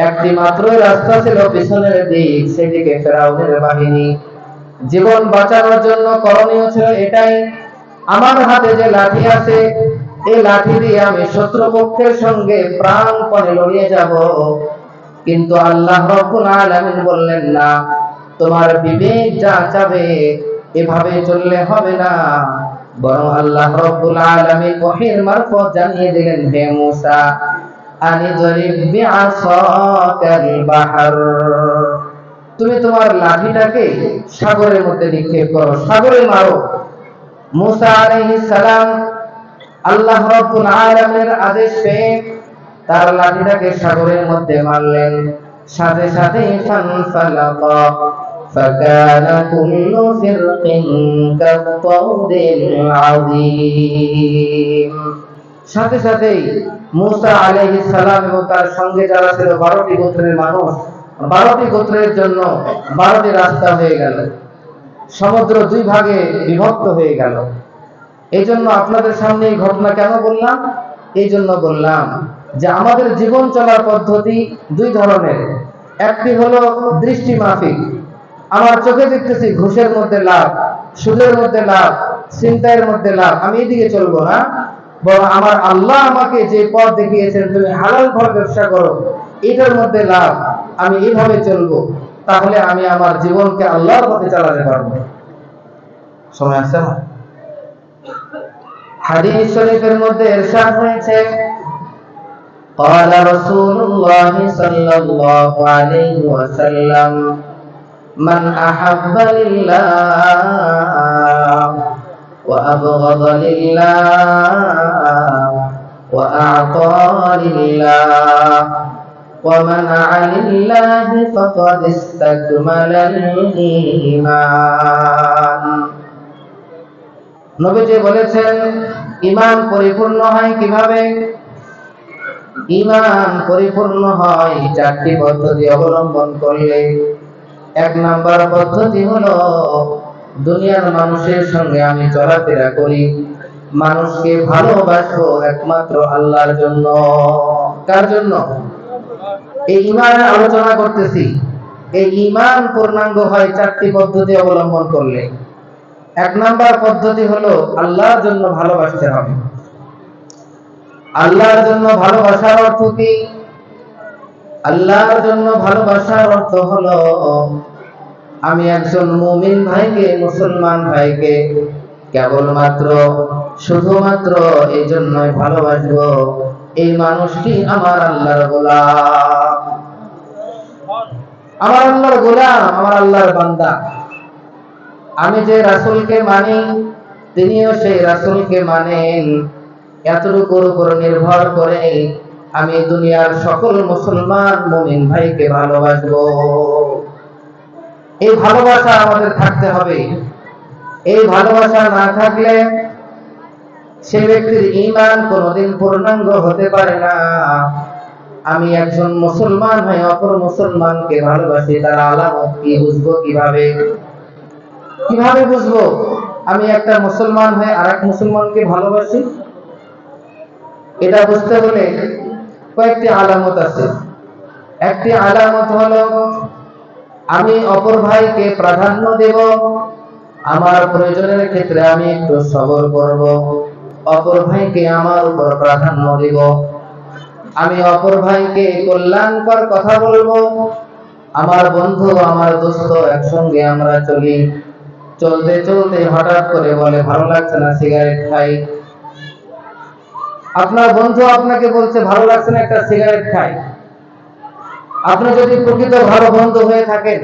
একটি মাত্রই রাস্তা ছিল পিছনের দিক, সেদিকে ফিরআউনের বাহিনী। জীবন বাঁচানোর জন্য করণীয় ছিল এটাই, আমার হাতে যে লাঠি আছে, এই লাঠি দিয়ে আমি শত্রুপক্ষের সঙ্গে প্রাণপণে লড়িয়ে যাব। কিন্তু আল্লাহ রাব্বুল আলামিন বললেন, না, তোমার বিবেক যা চাবে এভাবে চললে হবে না। বরং আল্লাহ রাব্বুল আলামিন ওহীর মারফত জানিয়ে দিলেন, হে মূসা, আনিযরিব বিআসাকাল বাহর, তুমি তোমার লাঠিটাকে সাগরের মধ্যে নিক্ষেপ করো, সাগরে মারো। মূসা আলাইহিস সালাম আল্লাহ রাব্বুল আলামিনের আদেশ পেয়ে তার লাঠিটাকে সাগরের মধ্যে মারলেন। সাথে সাথে ফানফালাকা ফাকানা কুল্লু ফিরকিন কাত-তাউদিল আযীম, সাথে সাথেই মূসা আলাইহিস সালাম এবং তার সঙ্গে যারা ছিল 12টি গোত্রের মানুষ, 12টি গোত্রের জন্য 12টি রাস্তা হয়ে গেল, সমুদ্র দুই ভাগে বিভক্ত হয়ে গেল। এই জন্য আপনাদের সামনে এই ঘটনা কেন বললাম? এই জন্য বললাম যে আমাদের জীবন চলার পদ্ধতি দুই ধরনের। একটি হলো দৃষ্টি মাফিক, আমার চোখে দেখতেছি ঘুষের মধ্যে লাভ, সুদের মধ্যে লাভ, ছিনতাইয়ের মধ্যে লাভ, আমি এদিকে চলবো না, বরং আমার আল্লাহ আমাকে যে পথ দেখিয়েছেন, তুমি হালাল ভাবে ব্যবসা করো, এটার মধ্যে লাভ, আমি এইভাবে চলবো। তাহলে আমি আমার জীবনকে আল্লাহর পথে চালাতে পারবো। সময় আছে না? হাদিস শরীফের মধ্যে ইরশাদ হয়েছে, قال رسول الله صلى الله عليه وسلم من أحب لله وأبغض لله وأعطى لله ومنع لله فقد استكمل الإيمان। নবীজি বলেছেন, ঈমান পরিপূর্ণ হয় কিভাবে? ঈমান পরিপূর্ণ হয় 4টি পদ্ধতি অবলম্বন করলে। 1 নাম্বার পদ্ধতি হলো, দুনিয়ার মানুষের সঙ্গে আমি চলাফেরা করি, মানুষকে ভালোবাসবো একমাত্র আল্লাহর জন্য। কার জন্য? এই ঈমানের আলোচনা করতেছি। এই ঈমান পূর্ণাঙ্গ হয় 4টি পদ্ধতি অবলম্বন করলে। 1 নাম্বার পদ্ধতি হলো আল্লাহর জন্য ভালোবাসতে হবে। আল্লাহর জন্য ভালোবাসার অর্থ কি? আল্লাহর জন্য ভালোবাসার অর্থ হলো, আমি একজন মুমিন ভাইকে, মুসলমান ভাইকে কেবলমাত্র শুধুমাত্র এই জন্যই ভালোবাসবো, এই মানুষটি আমার আল্লাহর গোলাম, আমার আল্লাহর গোলাম, আমার আল্লাহর বান্দা। আমি যে রাসূলকে মানি তিনিও সেই রাসূলকে মানেন, এতটুকুর উপর নির্ভর করে আমি দুনিয়ার সকল মুসলমান মুমিন ভাইকে ভালোবাসবো। এই ভালোবাসা আমাদের থাকতে হবে। এই ভালোবাসা না থাকলে সে ব্যক্তির ঈমান কোনোদিন পূর্ণাঙ্গ হতে পারে না। আমি একজন মুসলমান হয়ে অপর মুসলমানকে ভালোবাসি, তার আলামত কি বুঝবো কিভাবে? কিভাবে বুঝবো আমি একটা মুসলমান হয়ে আরেক মুসলমানকে ভালোবাসি? এটা বুঝতে হলে কয়েকটি আলামত আছে। একটি আলামত হলো আমি অপর ভাইকে প্রাধান্য দেব, আমার প্রয়োজনের ক্ষেত্রে আমি একটু সবর করব, অপর ভাইকে আমার উপর প্রাধান্য দেব। আমি অপর ভাইকে কল্যাণকর কথা বলবো। আমার বন্ধু, আমার দোস্ত, একসঙ্গে আমরা চলি, চলতে চলতে হঠাৎ করে বলে ভালো লাগছে না, সিগারেট খাই। আপনার বন্ধু আপনাকে বলছে ভালো লাগছে না, একটা সিগারেট খাই। আপনি যদি প্রকৃত ভালো বন্ধু হয়ে থাকেন,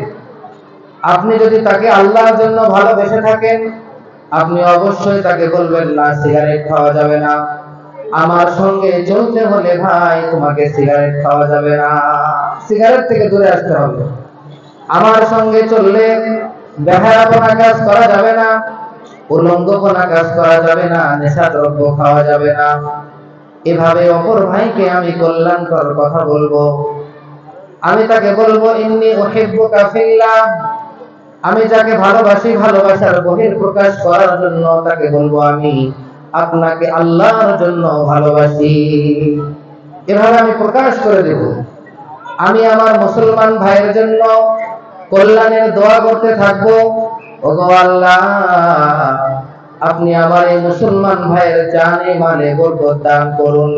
আপনি যদি তাকে আল্লাহর জন্য ভালোবেসে থাকেন, আপনি অবশ্যই তাকে বলবেন না সিগারেট খাওয়া যাবে না, আমার সঙ্গে চলতে হলে ভাই তোমাকে সিগারেট খাওয়া যাবে না, সিগারেট থেকে দূরে আসতে হবে। আমার সঙ্গে চললে বেহায়াপনা কাজ করা যাবে না, উলঙ্গপনা কাজ করা যাবে না, নেশা দ্রব্য খাওয়া যাবে না। এভাবে অপর ভাইকে আমি কল্যাণকর কথা বলবো। আমি তাকে বলবো ইন্নী উহিব্বুকা ফিল্লাহ, আমি যাকে ভালোবাসি ভালোবাসার বহির প্রকাশ করার জন্য তাকে বলবো আমি আপনাকে আল্লাহর জন্য ভালোবাসি। এভাবে আমি প্রকাশ করে দেব। আমি আমার মুসলমান ভাইয়ের জন্য কল্যাণের দোয়া করতে থাকবো। ওগো আল্লাহ, আপনি আমার এই মুসলমান ভাইয়ের জানে মালে বরকত দান করুন।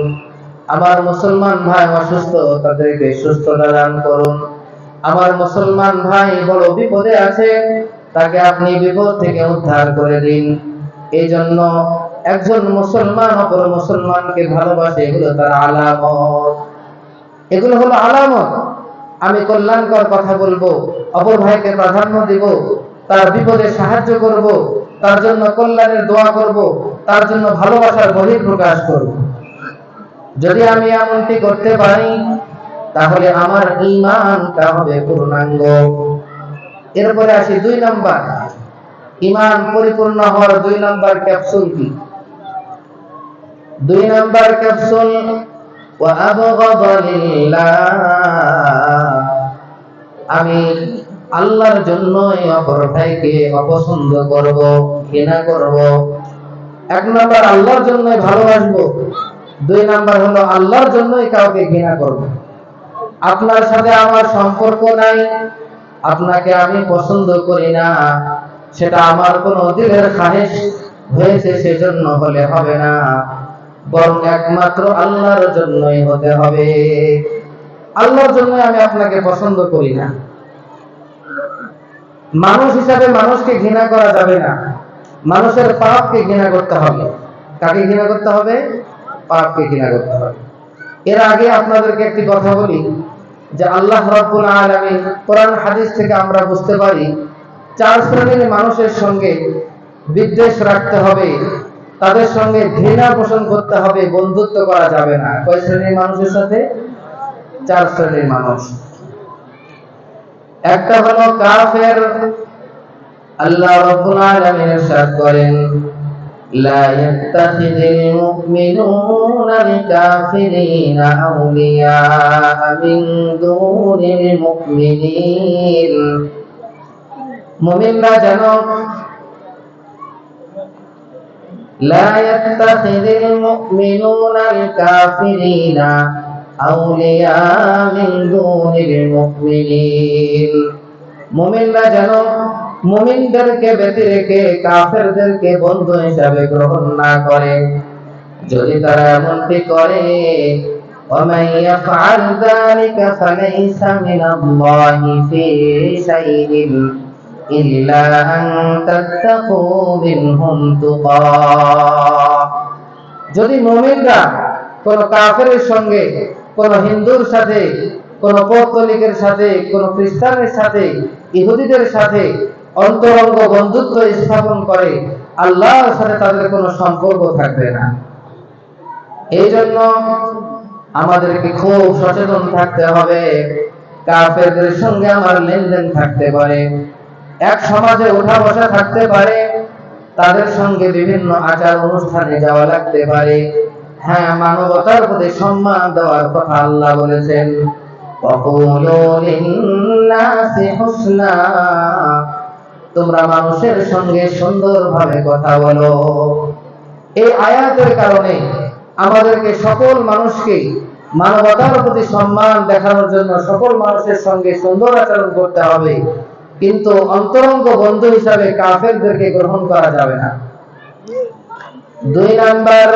আমার মুসলমান ভাই অসুস্থ, তাদেরকে সুস্থতা দান করুন। আমার মুসলমান ভাই বড় বিপদে আছে, তাকে আপনি বিপদ থেকে উদ্ধার করে দিন। এই জন্য একজন মুসলমান অপর মুসলমানকে ভালোবাসে, এগুলো তার আলামত। এগুলো হলো আলামত। আমি কল্যাণকর কথা বলবো, অপর ভাইকে প্রাধান্য দিব, তার বিপদে সাহায্য করব, তার জন্য কল্যাণের দোয়া করব, তার জন্য ভালোবাসার বহিঃপ্রকাশ করব। যদি আমি এমনটি করতে পারি তাহলে আমার ঈমানটা হবে পূর্ণাঙ্গ। এরপরে আসি 2 নাম্বার, ঈমান পরিপূর্ণ হওয়ার 2 নাম্বার ক্যাপসুল কি? 2 নাম্বার ক্যাপসুল ওয়া আবগাদা লিল্লাহ, আমি আল্লাহর জন্যই অপর ভাইকে অপছন্দ করব, ঘৃণা করব। 1 নাম্বার আল্লাহর জন্যই ভালোবাসবো, 2 নাম্বার হলো আল্লাহর জন্যই কাউকে ঘৃণা করব। আপনার সাথে আমার সম্পর্ক নাই, আপনাকে আমি পছন্দ করি না, সেটা আমার কোনো দিলের খাহেশ হয়েছে সেজন্য হলে হবে না, বরং একমাত্র আল্লাহর জন্যই হতে হবে। আল্লাহর জন্য আমি আপনাকে পছন্দ করি না। মানুষ হিসাবে মানুষকে ঘৃণা করা যাবে না, মানুষের পাপকে ঘৃণা করতে হবে। কাকে ঘৃণা করতে হবে? পাপকে ঘৃণা করতে হবে। এর আগে আপনাদেরকে একটি কথা বলি যে আল্লাহ রাব্বুল আলামিন কোরআন হাদিস থেকে আমরা বুঝতে পারি 4 শ্রেণীর মানুষের সঙ্গে বিদ্বেষ রাখতে হবে, তাদের সঙ্গে ঘৃণা পোষণ করতে হবে, বন্ধুত্ব করা যাবে না। কয় শ্রেণীর মানুষের সাথে? 4 শ্রেণীর মানুষ। একটা হলো কাফের। আল্লাহ রাব্বুল আলামিন ইরশাদ করেন লা ইয়াত্তাখিযুল মুমিনুনাল কাফিরিনা আউলিয়া মিন দুনিল মুমিনিন, মুমিনরা যেন লা ইয়াত্তাখিযুল মুমিনুনাল কাফিরিনা আউলিয়া মিন দুনিল মুমিনিন, মুমিনরা যেন মুমিনদেরকে ব্যতি রেখে কাফেরদেরকে বন্ধু হিসাবে গ্রহণ না করে। যদি তারা এমনটি করে ومن يفعل ذلك فليس من الله في شيء إلا أن تتقوا منهم تقاه, যদি মুমিনরা কোন কাফেরের সঙ্গে, কোন হিন্দুর সাথে, কোন পৌত্তলিকের সাথে, কোন খ্রিস্টানের সাথে, ইহুদিদের সাথে অন্তরঙ্গ বন্ধুত্ব স্থাপন করে, আল্লাহর সাথে তাদের কোনো সম্পর্ক থাকবে না। এই জন্য আমাদেরকে খুব সচেতন থাকতে হবে। কাফেরদের সঙ্গে আমার লেনদেন থাকতে পারে, এক সমাজে উঠা বসা থাকতে পারে, তাদের সঙ্গে বিভিন্ন আচার অনুষ্ঠানে যাওয়া লাগতে পারে। হ্যাঁ, মানবতার প্রতি সম্মান দেওয়ার কথা আল্লাহ বলেছেন, ওয়াকুলু লিন-নাসি হুসনা, তোমরা মানুষের সঙ্গে সুন্দরভাবে কথা বলো। এই আয়াতের কারণে আমাদেরকে সকল মানুষকে মানবতার প্রতি সম্মান দেখানোর জন্য সকল মানুষের সঙ্গে সুন্দর আচরণ করতে হবে, কিন্তু অন্তরঙ্গ বন্ধু হিসাবে কাফেরদেরকে গ্রহণ করা যাবে না। 2 নাম্বার,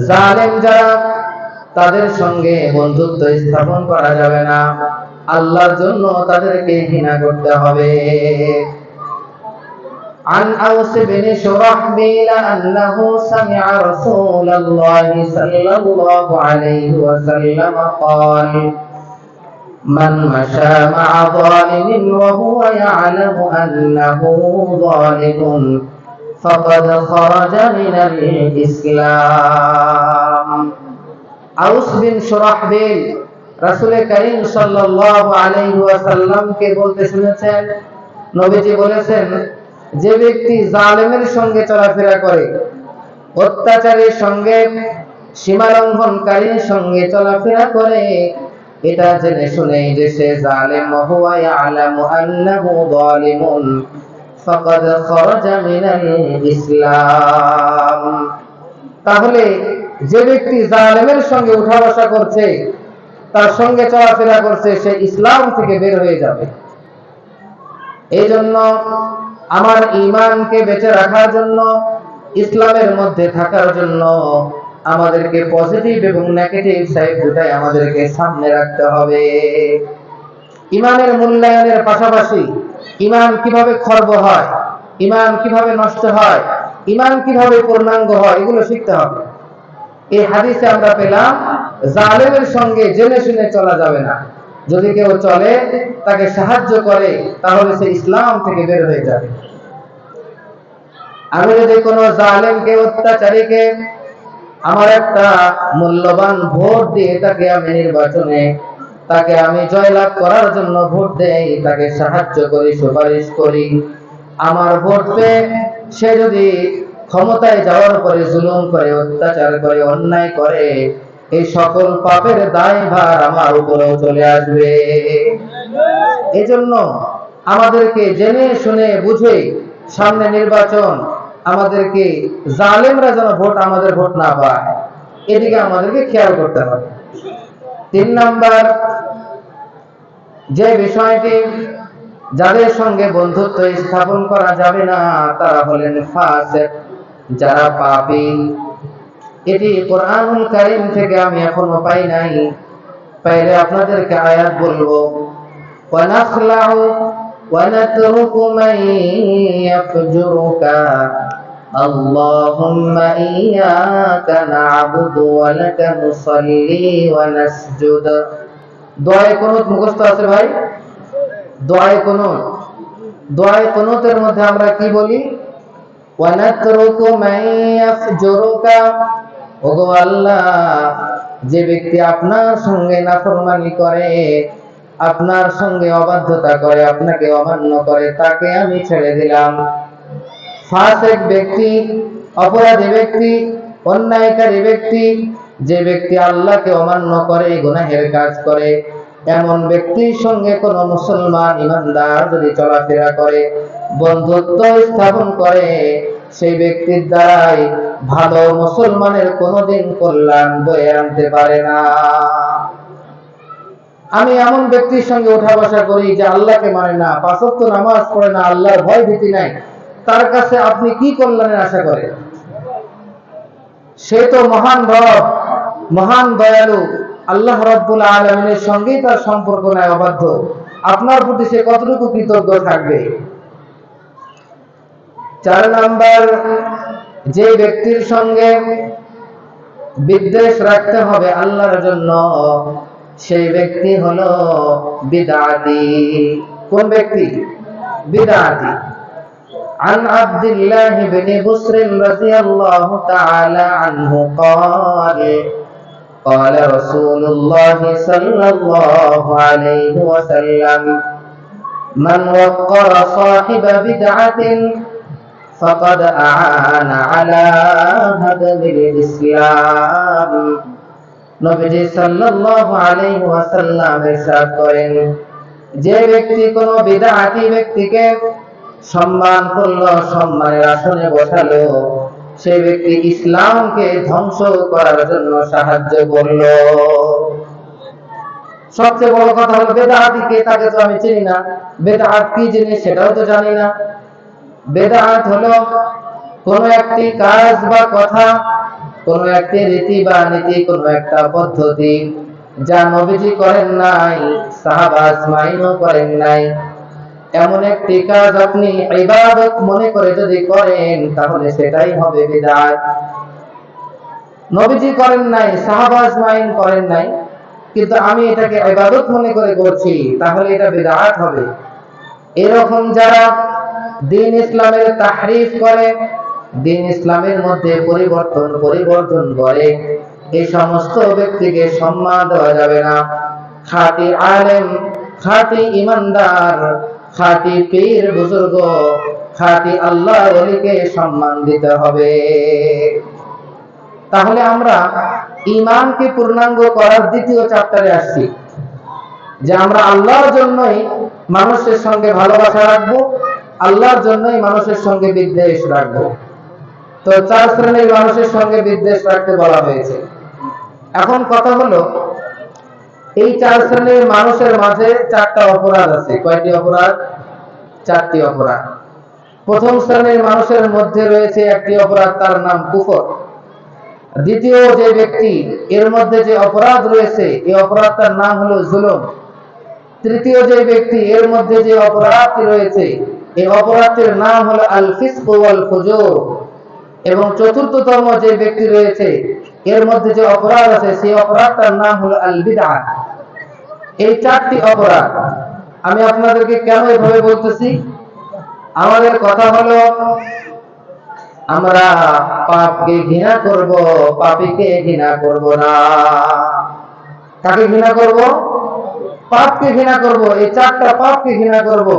জালেম যারা, তাদের সঙ্গে বন্ধুত্ব স্থাপন করা যাবে না, আল্লাহর জন্য তাদেরকে ঘৃণা করতে হবে। عن أوس بن شرحبيل أنه سمع رسول الله صلى الله عليه وسلم قال من مشى مع ظالم وهو يعلم أنه ظالم فقد خرج من الإسلام। আউস বিন শুরাহবিল রাসূল করিম সাল্লাল্লাহু আলাইহি ওয়াসাল্লাম কে বলতে শুনেছেন, নবীজি বলেছেন, যে ব্যক্তি জালেমের সঙ্গে চলাফেরা করে, অত্যাচারীর সঙ্গে, সীমালঙ্ঘনকারীর সঙ্গে চলাফেরা করে, এটা জেনে শুনেই যে সে জালেম, ওয়া ইয়ালামু আন্নাহু যালিমুন ফাকাদ খারাজা মিনাল ইসলাম। তাহলে যে ব্যক্তি জালেমের সঙ্গে উঠা বসা করছে, তার সঙ্গে চলাফেরা করছে, সে ইসলাম থেকে বের হয়ে যাবে। এই জন্য আমার ঈমানকে বেঁচে রাখার জন্য, ইসলামের মধ্যে থাকার জন্য আমাদেরকে পজিটিভ এবং নেগেটিভ সাইড দুটাই আমাদেরকে সামনে রাখতে হবে। ঈমানের মূল্যায়নের পাশাপাশি ঈমান কিভাবে খর্ব হয়, ঈমান কিভাবে নষ্ট হয়, ঈমান কিভাবে পূর্ণাঙ্গ হয়, এগুলো শিখতে হবে। এই হাদিসে আমরা পেলাম জালেমের সঙ্গে জেনে শুনে চলা যাবে না। যদি কেউ চলে, তাকে সাহায্য করে, তাহলে সে ইসলাম থেকে বের হয়ে যাবে। আমি যদি কোনো জালেমকে, অত্যাচারীকে আমার একটা মূল্যবান ভোট দিয়ে তাকে আমি নির্বাচনে, তাকে আমি জয়লাভ করার জন্য ভোট দেই, তাকে সাহায্য করি, সুপারিশ করি, আমার ভোট পেয়ে সে যদি ক্ষমতায় যাওয়ার পরে জুলুম করে, অত্যাচার করে, অন্যায় করে, এই সকল পাপের দায়ভার আমার উপরেও চলে আসবে। এজন্য আমাদেরকে জেনে শুনে বুঝে, সামনে নির্বাচন, আমাদেরকে জালেমরা যেন ভোট আমাদের ভোট না পায়, এদিকে আমাদেরকে খেয়াল করতে হবে। 3 নাম্বার যে বিষয়টি, যাদের সঙ্গে বন্ধুত্ব স্থাপন করা যাবে না, তারা হলেন ফাসিক, যারা পাপী। এটি কোরআনুল কারীম থেকে আমি এখনো পাই নাই, পাইলে আপনাদেরকে আয়াত বলবো। ওয়ানাখলাউ ওয়ানাতরুকু মান ইয়াফজুরুকা আল্লাহুম্মা ইয়্যাকা না'বুদু ওয়া লাকা নুসাল্লি ওয়া নাসজুদ। দোয়ায়ে কুনুত মুখস্থ আছে ভাই? দোয়ায়ে কুনুত, দোয়ায়ে কুনুতের মধ্যে আমরা কি বলি? ওয়ানাতরুকু মান ইয়াফজুরুকা, ওগো আল্লাহ, যে ব্যক্তি আপনার সঙ্গে নাফরমানি করে, আপনার সঙ্গে অবাধ্যতা করে, আপনাকে অমান্য করে, তাকে আমি ছেড়ে দিলাম। ফাসিক ব্যক্তি, অপরাধী ব্যক্তি, অন্যায়কারী ব্যক্তি, যে ব্যক্তি আল্লাহকে অমান্য করে, গুনাহের কাজ করে, এমন ব্যক্তির সঙ্গে কোন মুসলমান ইমানদার যদি চলাফেরা করে, বন্ধুত্ব স্থাপন করে, সেই ব্যক্তির দ্বারাই ভালো মুসলমানের কোনোদিন কল্যাণ বয়ে আনতে পারে না। আমি এমন ব্যক্তির সঙ্গে উঠা বসা করি যে আল্লাহকে মানে না, 5 ওয়াক্ত নামাজ পড়ে না, আল্লাহর ভয় ভীতি নাই, তার কাছে আপনি কি কল্যাণের আশা করেন? সে তো মহান রব, মহান দয়ালু আল্লাহ রাব্বুল আলামিনের সঙ্গেই তার সম্পর্ক নাই, অবাধ্য। আপনার প্রতি সে কতটুকু কৃতজ্ঞ থাকবে? 4 নাম্বার, যে ব্যক্তির সঙ্গে বিদ্বেষ রাখতে হবে আল্লাহর জন্য, সেই ব্যক্তি হলো বিদআতি। কোন ব্যক্তি? বিদআতি। عن عبد الله بن بسر رضي الله تعالى عنه قال قال رسول الله صلى الله عليه وسلم من وقر صاحب بدعة فقد أعان على هدم الإسلام। নবীজি সাল্লাল্লাহু আলাইহি ওয়াসাল্লাম ইরশাদ করেন, যে ব্যক্তি কোন বিদআতি ব্যক্তিকে সম্মান করলো, সম্মানের আসনে বসালো, সেই ব্যক্তি ইসলামকে ধ্বংস করার জন্য সাহায্য করলো। সবচেয়ে বড় কথা হলো বেদাত কে, তাকে তো আমি চিনি না, বেদাত কি জিনিস সেটাও তো জানি না। বেদাত হলো কোন একটি কাজ বা কথা, কোন একটি রীতি বা নীতি, কোন একটা পদ্ধতি যা নবীজি করেন নাই, সাহাবা আজমাইনও করেন নাই, এমন একটি কাজ আপনি ইবাদত মনে করে যদি করেন তাহলে সেটাই হবে বিদআত। নবীজি করেন নাই, সাহাবা আজমাইন করেন নাই, কিন্তু আমি এটাকে ইবাদত মনে করে করছি, তাহলে এটা বিদআত হবে। এরকম যারা দ্বীন ইসলামের তাহরিফ করে, দ্বীন ইসলামের মধ্যে পরিবর্তন করে, এই সমস্ত ব্যক্তিকে সম্মান দেওয়া যাবে না। খাঁটি আলেম, খাঁটি ইমানদার, খাঁটি পীর বুজুর্গ, খাঁটি আল্লাহর ওলিকে সম্মান দিতে হবে। তাহলে আমরা ঈমানকে পূর্ণাঙ্গ করার দ্বিতীয় চ্যাপ্টারে আসছি, যে আমরা আল্লাহর জন্যই মানুষের সঙ্গে ভালোবাসা রাখবো, আল্লাহর জন্যই মানুষের সঙ্গে বিদ্বেষ রাখবো। তো 4 শ্রেণীর মানুষের সঙ্গে বিদ্বেষ রাখতে বলা হয়েছে। এখন কথা হলো, এই 4 শ্রেণীর মানুষের মাঝে 4টা অপরাধ আছে। কয়টি অপরাধ? 4টি অপরাধ। প্রথম শ্রেণীর মানুষের মধ্যে রয়েছে একটি অপরাধ, তার নাম কুফর। দ্বিতীয় যে ব্যক্তি, এর মধ্যে যে অপরাধ রয়েছে, এই অপরাধটার নাম হলো জুলুম। তৃতীয় যে ব্যক্তি, এর মধ্যে যে অপরাধটি রয়েছে, এই অপরাধটির নাম হলো আল ফিসক ওয়াল ফুজুর। এবং চতুর্থতম যে ব্যক্তি রয়েছে, এর মধ্যে যে অপরাধ আছে, সেই অপরাধটার নাম হলো আল বিদআত। এই 4টি অপরাধ আমি আপনাদেরকে কেন এভাবে বলতেছি? আমাদের কথা হলো, আমরা পাপকে ঘৃণা করব, পাপীকে ঘৃণা করব না। কাকে ঘৃণা করব? পাপকে ঘৃণা করব। এই 4টা পাপকে ঘৃণা করব,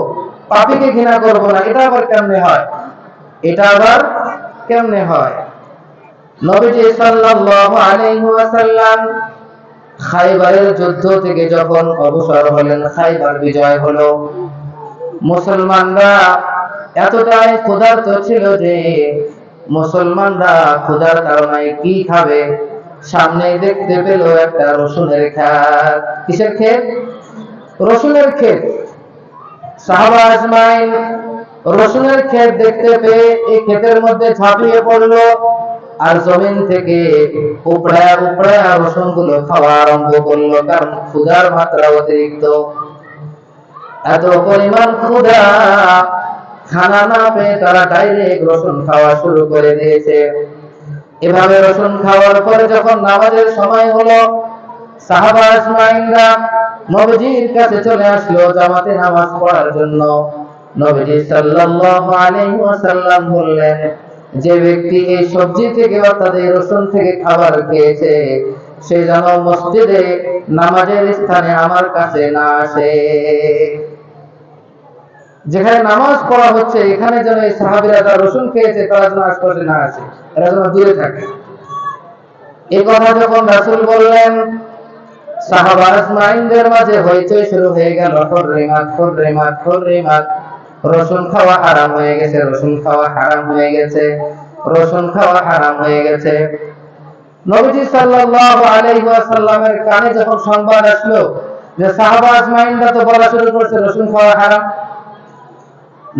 পাপীকে ঘৃণা করব না। এটা আবার কেমনে হয়? এটা আবার কেমনে হয়? নবীজি সাল্লাল্লাহু আলাইহি ওয়াসাল্লাম খায়বারের যুদ্ধ থেকে যখন অবসর হলেন, খায়বার বিজয় হলো, মুসলমানরা এতটাই ক্ষুধার্ত ছিল যে মুসলমানরা ক্ষুধার কারণে কি খাবে, সামনে দেখতে পেল একটা রসুনের ক্ষেত। কিসের ক্ষেত? রসুনের ক্ষেত। সাহাবা আজমাইন রসুনের ক্ষেত দেখতে পেয়ে এই ক্ষেতের মধ্যে ঝাঁপিয়ে পড়লো, আর জমিন থেকে উপড়ায়া উপড়ায়া রসুন গুলো খাওয়া আরম্ভ করলো, কারণ ক্ষুধার মাত্রা অতিরিক্ত। এত পরিমাণ ক্ষুধা, খানা না পেয়ে তারা ডাইরেক্ট রসুন খাওয়া শুরু করে দিয়েছে। এভাবে রসুন খাওয়ার পরে যখন নামাজের সময় হলো, সাহাবা আজমাইনরা নবীজির কাছে চলে আসলো জামাতে নামাজ পড়ার জন্য। নবীজি সাল্লাল্লাহু আলাইহি ওয়াসাল্লাম বললেন, যে ব্যক্তি এই সবজি থেকে অর্থাৎ এই রসুন থেকে খাবার খেয়েছে, সে যেন মসজিদে নামাজের স্থানে আমার কাছে না আসে। যেখানে নামাজ পড়া হচ্ছে, এখানে যেন এই সাহাবীরা যারা রসুন খেয়েছে তারা যেন আশপাশে না আসে, এরা যেন দূরে থাকে। এই কথা যখন রাসূল বললেন, সাহাবা আজমাইনদের মাঝে হইচই শুরু হয়ে গেল। হুররিমাত হুররিমাত হুররিমাত, রসুন খাওয়া হারাম হয়ে গেছে, রসুন খাওয়া হারাম হয়ে গেছে, রসুন খাওয়া হারাম হয়ে গেছে। নবীজি সাল্লাল্লাহু আলাইহি ওয়াসাল্লামের কানে যখন সংবাদ আসলো যে সাহাবা আজমাইনরা তো বলা শুরু করেছে রসুন খাওয়া হারাম,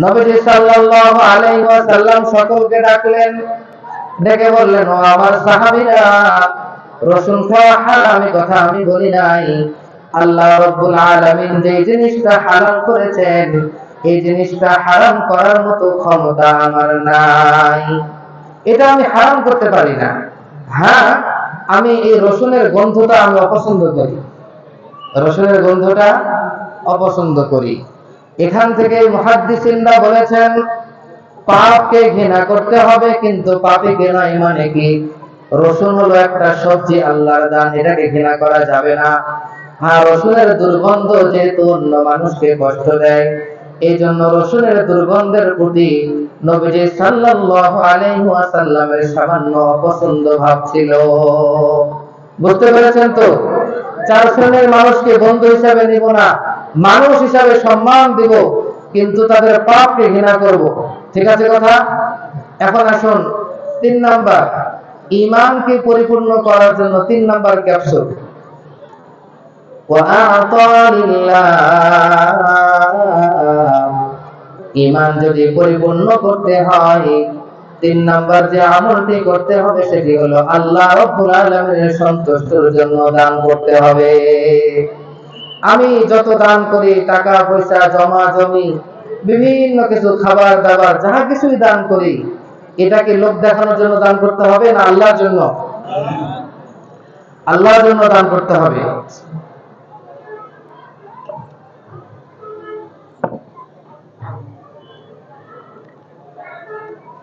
নবীজি সাল্লাল্লাহু আলাইহি ওয়াসাল্লাম সকলকে ডাকলেন, ডেকে বললেন, ও আমার সাহাবীরা, রসুন খাওয়া হারাম এই কথা আমি বলি নাই। আল্লাহ রাব্বুল আলামিন যে জিনিসটা হারাম করেছেন, এই জিনিসটা হারাম করার মতো ক্ষমতা আমার নাই। এটা আমি হারাম করতে পারি না। হ্যাঁ, আমি এই রসুনের গন্ধটা আমি অপছন্দ করি, রসুনের গন্ধটা অপছন্দ করি। এখান থেকে মুহাদ্দিসিনরা বলেছেন পাপকে ঘৃণা করতে হবে, কিন্তু পাপীকে নয়। মানে কি? রসুন হলো একটা সবজি, আল্লাহর দান, এটাকে ঘৃণা করা যাবে না। হ্যাঁ, রসুনের দুর্গন্ধ যেহেতু অন্য মানুষকে কষ্ট দেয়, এই জন্য রসুনের দুর্গন্ধের প্রতি নবীজি সাল্লাল্লাহু আলাইহি ওয়াসাল্লামের সামান্য অপছন্দ ভাব ছিল। বুঝতে পেরেছেন তো? চার শ্রেণীর মানুষকে বন্ধু হিসাবে নিব না, মানুষ হিসাবে সম্মান দিব, কিন্তু তাদের পাপকে ঘৃণা করব। ঠিক আছে কথা? এখন আসুন 3 নাম্বার, ঈমানকে পরিপূর্ণ করার জন্য 3 নাম্বার ক্যাপসুল। ঈমান যদি পরিপূর্ণ করতে হয়, 3 নাম্বার যে আমলটি করতে হবে সেটি হলো আল্লাহ রাব্বুল আলামিনের সন্তুষ্টির জন্য দান করতে হবে। আমি যত দান করি, টাকা পয়সা, জমা জমি, বিভিন্ন কিছু, খাবার দাবার, যাহা কিছুই দান করি, এটা কি লোক দেখানোর জন্য দান করতে হবে না আল্লাহর জন্য? আল্লাহর জন্য দান করতে হবে।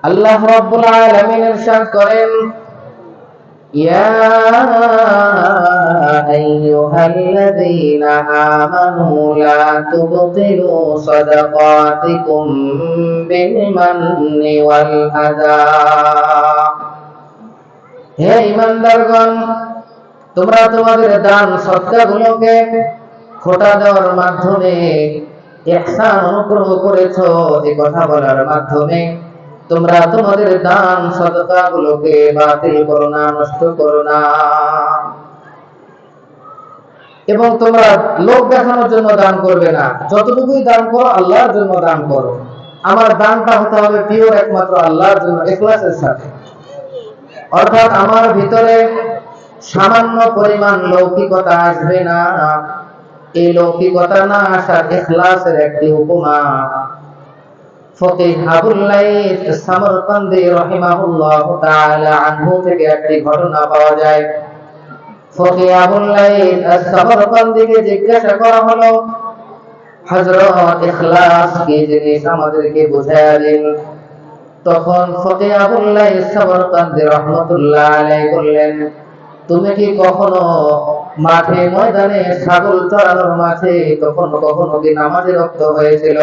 আল্লাহ রাব্বুল আলামিন ইরশাদ করেন, ইয়া আইয়ুহাল্লাযীনা আমানু লা তুবতিলু সাদাকাতিকুম বিল মান্নি ওয়াল আযা। হে ঈমানদারগণ, তোমরা তোমাদের দান সদকাগুলোকে খোটা দেওয়ার মাধ্যমে, ইহসান অনুগ্রহ করেছো, এই কথা বলার মাধ্যমে তোমরা তোমাদের দান সদকাগুলোকে বাতিল করো না, নষ্ট করো না। এবং তোমরা লোক দেখানোর জন্য দান করবে না, যতটুকুই দান করো আল্লাহর জন্য দান করো। আমার দানটা হতে হবে পিওর, একমাত্র আল্লাহর জন্য, ইখলাসের সাথে। অর্থাৎ আমার ভিতরে সামান্য পরিমাণ লৌকিকতা আসবে না। এই লৌকিকতা না আসার ইখলাসের একটি উপমা ফকিহ আবুল লাইথ সামরকান্দি রাহিমাহুল্লাহ তাআলা আনহু থেকে একটি ঘটনা পাওয়া যায়। ফকিহ আবুল লাইথ সামরকান্দিকে জিজ্ঞাসা করা হলো, হযরত ইখলাস কি জিনিস আমাদেরকে বুঝায়া দিন। তখন ফকিহ আবুল লাইথ সামরকান্দি রাহমাতুল্লাহ আলাইহি বললেন, তুমি কি কখনো মাঠে ময়দানে ছাগল চরানোর মাঝে কখনো কখনো কি নামাজে রক্ত হয়েছিল?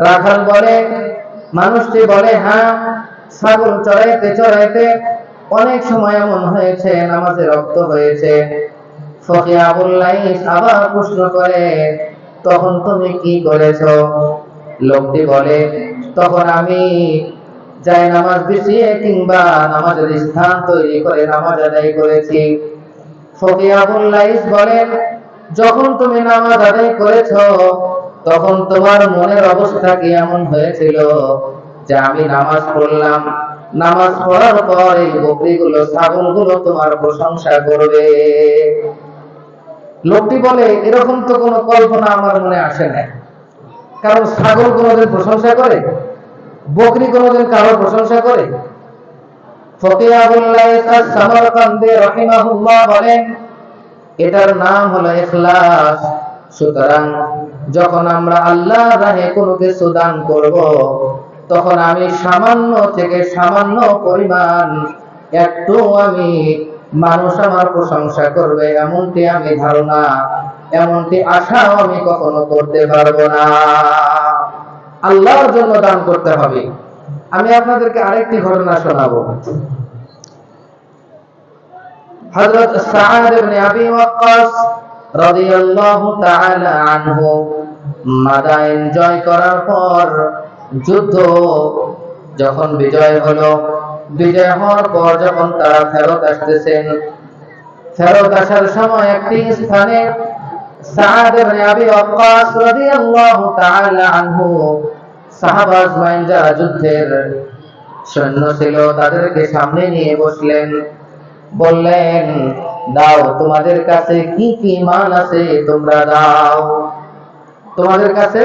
রাখাল বলে, মানুষটি বলে, হ্যাঁ, ছাগল চড়াইতে চড়াইতে অনেক সময় এমন হয়েছে নামাজে রক্ত হয়েছে। ফকিহ আবুল লাইথ আবার প্রশ্ন করে, তখন তুমি কি করেছো? লোকটি বলে, তখন আমি যাই নামাজ বিছিয়ে কিংবা নামাজের স্থান তৈরি করে নামাজ আদায় করেছি। ফকিহ আবুল লাইথ বলেন, যখন তুমি নামাজ আদায় করেছো তখন তোমার মনের অবস্থা কি এমন হয়েছিল যে আমি নামাজ পড়লাম, নামাজ পড়ার পর এই বকরিগুলো, ছাগলগুলো তোমার প্রশংসা করবে? লোকটি বলে, এরকম তো কোনো কল্পনা আমার মনে আসে না, কারণ ছাগল কোনোদিন প্রশংসা করে? বকরি কোনোদিন কারো প্রশংসা করে? ফকিহ আবুল লাইথ সামরকান্দি রাহিমাহুল্লাহ বলেন, এটার নাম হলো ইখলাস। সুতরাং যখন আমরা আল্লাহর রাহে কোনো কিছু দান করব, তখন আমি সামান্য থেকে সামান্য পরিমাণ একটু আমি, মানুষ আমার প্রশংসা করবে এমনটি আমি ধারণা, এমনটি আশাও আমি কখনো করতে পারবো না। আল্লাহর জন্য দান করতে হবে। আমি আপনাদেরকে আরেকটি ঘটনা শোনাবো। হযরত সাআদ ইবনে আবি ওয়াক্কাস রাদিয়াল্লাহু তাআলা আনহু মাদাইন জয় করার পর যুদ্ধ যখন বিজয় হলো, বিজয় হওয়ার পর যখন তারা ফেরত আসতেছেন, ফেরত আসার সময় একটি স্থানে সাআদ ইবনে আবি ওয়াক্কাস রাদিয়াল্লাহু তাআলা আনহু সাহাবা আজমাইন যারা যুদ্ধের সৈন্য ছিল তাদেরকে সামনে নিয়ে বসলেন, বললেন, দাও, তোমাদের কাছে কি কি মাল আছে তোমরা দাও। তোমাদের কাছে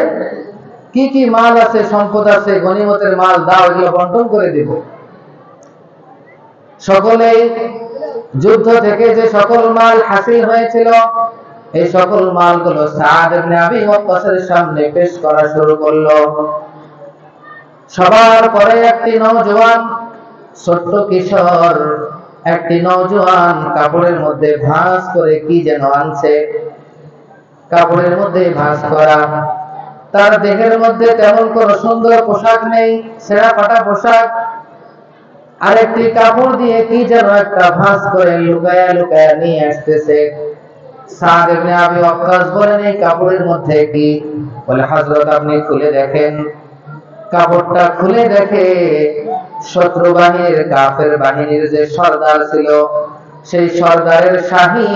কি কি মাল আছে, সম্পদ আছে, গনিমতের মাল দাও, এগুলো বন্টন করে দেব। সকলেই যুদ্ধ থেকে যে সকল মাল হাসিল হয়েছিল এই সকল মালগুলো সাদ ইবনে আবি ওয়াক্কাসের সামনে পেশ করা শুরু করলো। সবার পরে একটি নওজোয়ান, ছোট্ট কিশোর, একটি নওজোয়ান কাপড়ের মধ্যে ভাঁজ করে কি যেন আনছে। কাপড়ের মধ্যে ভাঁজ করা, তার দেহের মধ্যে তেমন কোনো সুন্দর পোশাক নেই, ছেঁড়া ফাটা পোশাক। আরেকটি কাপড় দিয়ে কি যেন একটা ভাঁজ করে লুকায়া লুকায়া নিয়ে আসতেছে। সাদ ইবনে আবি ওয়াক্কাস বলেন, এই কাপড়ের মধ্যে কি? বলে, হযরত আপনি খুলে দেখেন। কাপড়টা খুলে দেখে শত্রু বাহিনীর, কাফের বাহিনীর যে সর্দার ছিল, সেই সর্দারের শাহী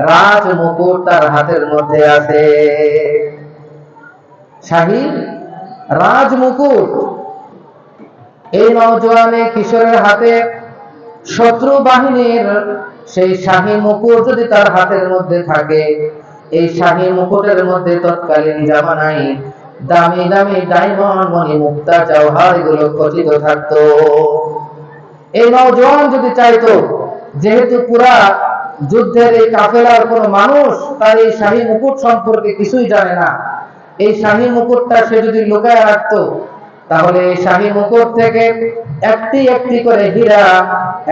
রাজ মুকুট তার হাতের মধ্যে আছে। শাহী রাজ মুকুট এই নওজোয়ানে কিশোরের হাতে শত্রু বাহিনীর সেই শাহী মুকুট যদি তার হাতের মধ্যে থাকে, এই শাহী মুকুটের মধ্যে তৎকালীন জামানায় দামি দামি ডায়মন্ড, মণি, মুক্তা, জওহর এগুলো খচিত থাকতো। এই নওজোয়ান যদি চাইতো, যেহেতু পুরা যুদ্ধের এই কাফেলার কোন মানুষ তার এই শাহী মুকুট সম্পর্কে কিছুই জানে না, এই শাহী মুকুটটা সে যদি লুকায় রাখতো, তাহলে এই শাহী মুকুট থেকে একটি একটি করে হীরা,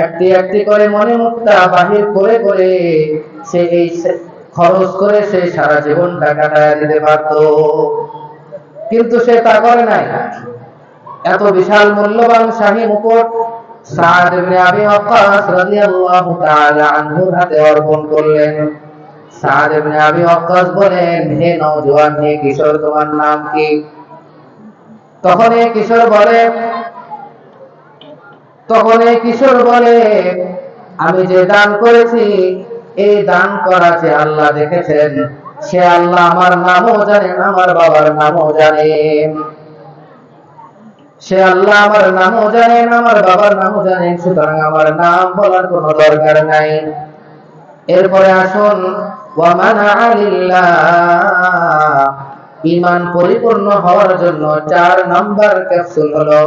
একটি একটি করে মণি মুক্তা বাহির করে করে সে এই খরচ করে সে সারা জীবনটা কাটায় দিতে পারত। কিন্তু সে তা করে নাই। এত বিশাল মূল্যবান শাহী মুকুট সাদ ইবনে আবি ওয়াক্কাস রাদিয়াল্লাহু তাআলা আনহুর হাতে অর্পণ করলেন। সাদ ইবনে আবি ওয়াক্কাস বলেন, হে নওজোয়ান, হে কিশোর, তোমার নাম কি? তখন এই কিশোর বলে, আমি যে দান করেছি, এই দান করা যে আল্লাহ দেখেছেন, সে আল্লাহ আমার নামও জানেন, আমার বাবার নামও জানেন। সে আল্লাহ আমার নামও জানেন, আমার বাবার নামও জানেন, সুতরাং আমার নাম বলার কোনো দরকার নাই। এরপরে আসুন, ওয়া মানাআ লিল্লাহ, ঈমান পরিপূর্ণ হওয়ার জন্য 4 নাম্বার ক্যাপসুল হলো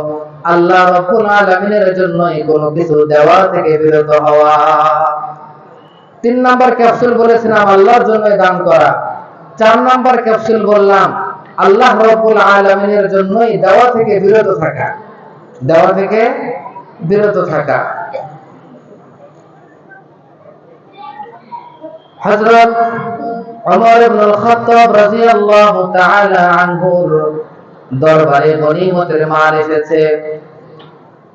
আল্লাহ রাব্বুল আলামিনের জন্যই কোনো কিছু দেওয়া থেকে বিরত হওয়া। 3 নাম্বার ক্যাপসুল বলেছিলাম আল্লাহর জন্য দান করা। 4 নাম্বার ক্যাপসুল বললাম আল্লাহ রাব্বুল আলামিনের জন্যই দেওয়া থেকে বিরত থাকা। দেওয়া থেকে বিরত থাকা। হযরত ওমর ইবনুল খাত্তাব রাদিয়াল্লাহু তাআলা আনহুর দরবারে গনিমতের মাল এসেছে।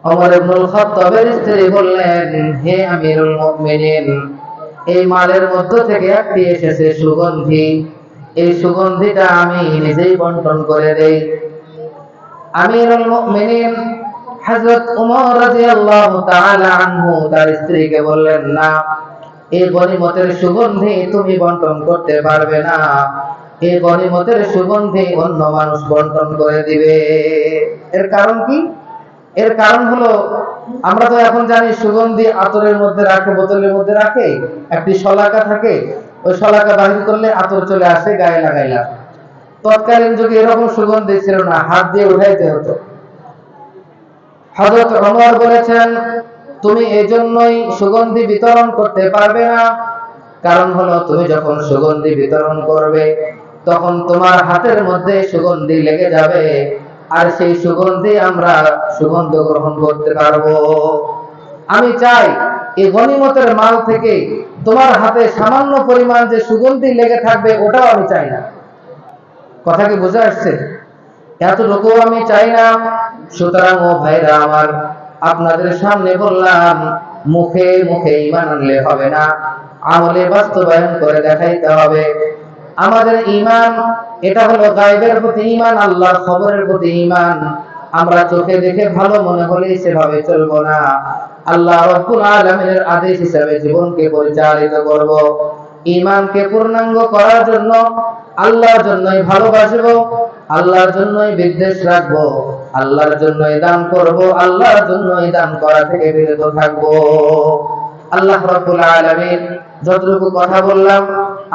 ওমর ইবনুল খাত্তাবের স্ত্রী বললেন, হে আমিরুল মুমিনিন, এই মালের মধ্য থেকে একটি এসেছে সুগন্ধি, এই সুগন্ধিটা আমি নিজেই বন্টন করে দেই। আমিরুল মুমিনিন হযরত ওমর রাদিয়াল্লাহু তাআলা আনহু তার স্ত্রীকে বললেন, না, এই গনিমতের সুগন্ধি তুমি বন্টন করতে পারবে না, এই গনিমতের সুগন্ধি অন্য মানুষ বন্টন করে দিবে। এর কারণ কি? এর কারণ হলো, আমরা তো এখন জানি সুগন্ধি আতরের মধ্যে রাখে, বোতলের মধ্যে রাখে, একটি শলাকা থাকে, ওই শলাকা বাহির করলে আতর চলে আসে, গায়ে লাগাইলাম। তৎকালীন যুগে এরকম সুগন্ধি ছিল না, হাত দিয়ে উঠাইতে হতো। হযরত ওমর বলেছেন, তুমি এজন্যই সুগন্ধি বিতরণ করতে পারবে না। কারণ হলো, তুমি যখন সুগন্ধি বিতরণ করবে, তখন তোমার হাতের মধ্যে সুগন্ধি লেগে যাবে, আর সেই সুগন্ধি আমরা সুগন্ধ গ্রহণ করতে পারবো। আমি চাই এই গনিমতের মাল থেকে তোমার হাতে সামান্য পরিমাণ যে সুগন্ধি লেগে থাকবে, ওটাও আমি চাই না। কথা কি বুঝে আসছে? এতটুকু আমি চাই না। সুতরাং ও ভাইরা আমার, আপনাদের সামনে বললাম, মুখে মুখে ঈমান আনলে হবে না, আমলে বাস্তবায়ন করে দেখাইতে হবে। আমাদের ঈমান, এটা হলো গায়বের প্রতি ঈমান, আল্লাহর খবরের প্রতি ঈমান। আমরা চোখে দেখে ভালো মনে হলেই সেভাবে চলবো না, আল্লাহ রাব্বুল আলামিনের আদেশ হিসাবে জীবনকে পরিচালিত করব। ঈমানকে পূর্ণাঙ্গ করার জন্য আল্লাহর জন্যই ভালোবাসবো, আল্লাহর জন্যই বিদ্বেষ রাখবো, আল্লাহর জন্যই দান করব, আল্লাহর জন্যই দান করা থেকে বিরত থাকবো। আল্লাহ রাব্বুল আলামিন যতটুকু কথা বললাম,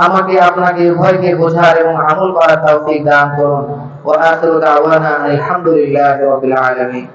আমাকে আপনাকে উভয়কে বোঝার এবং আমল করার তৌফিক দান করুন। ওয়া আখিরু দাওয়ানা আলহামদুলিল্লাহি রাব্বিল আলামিন।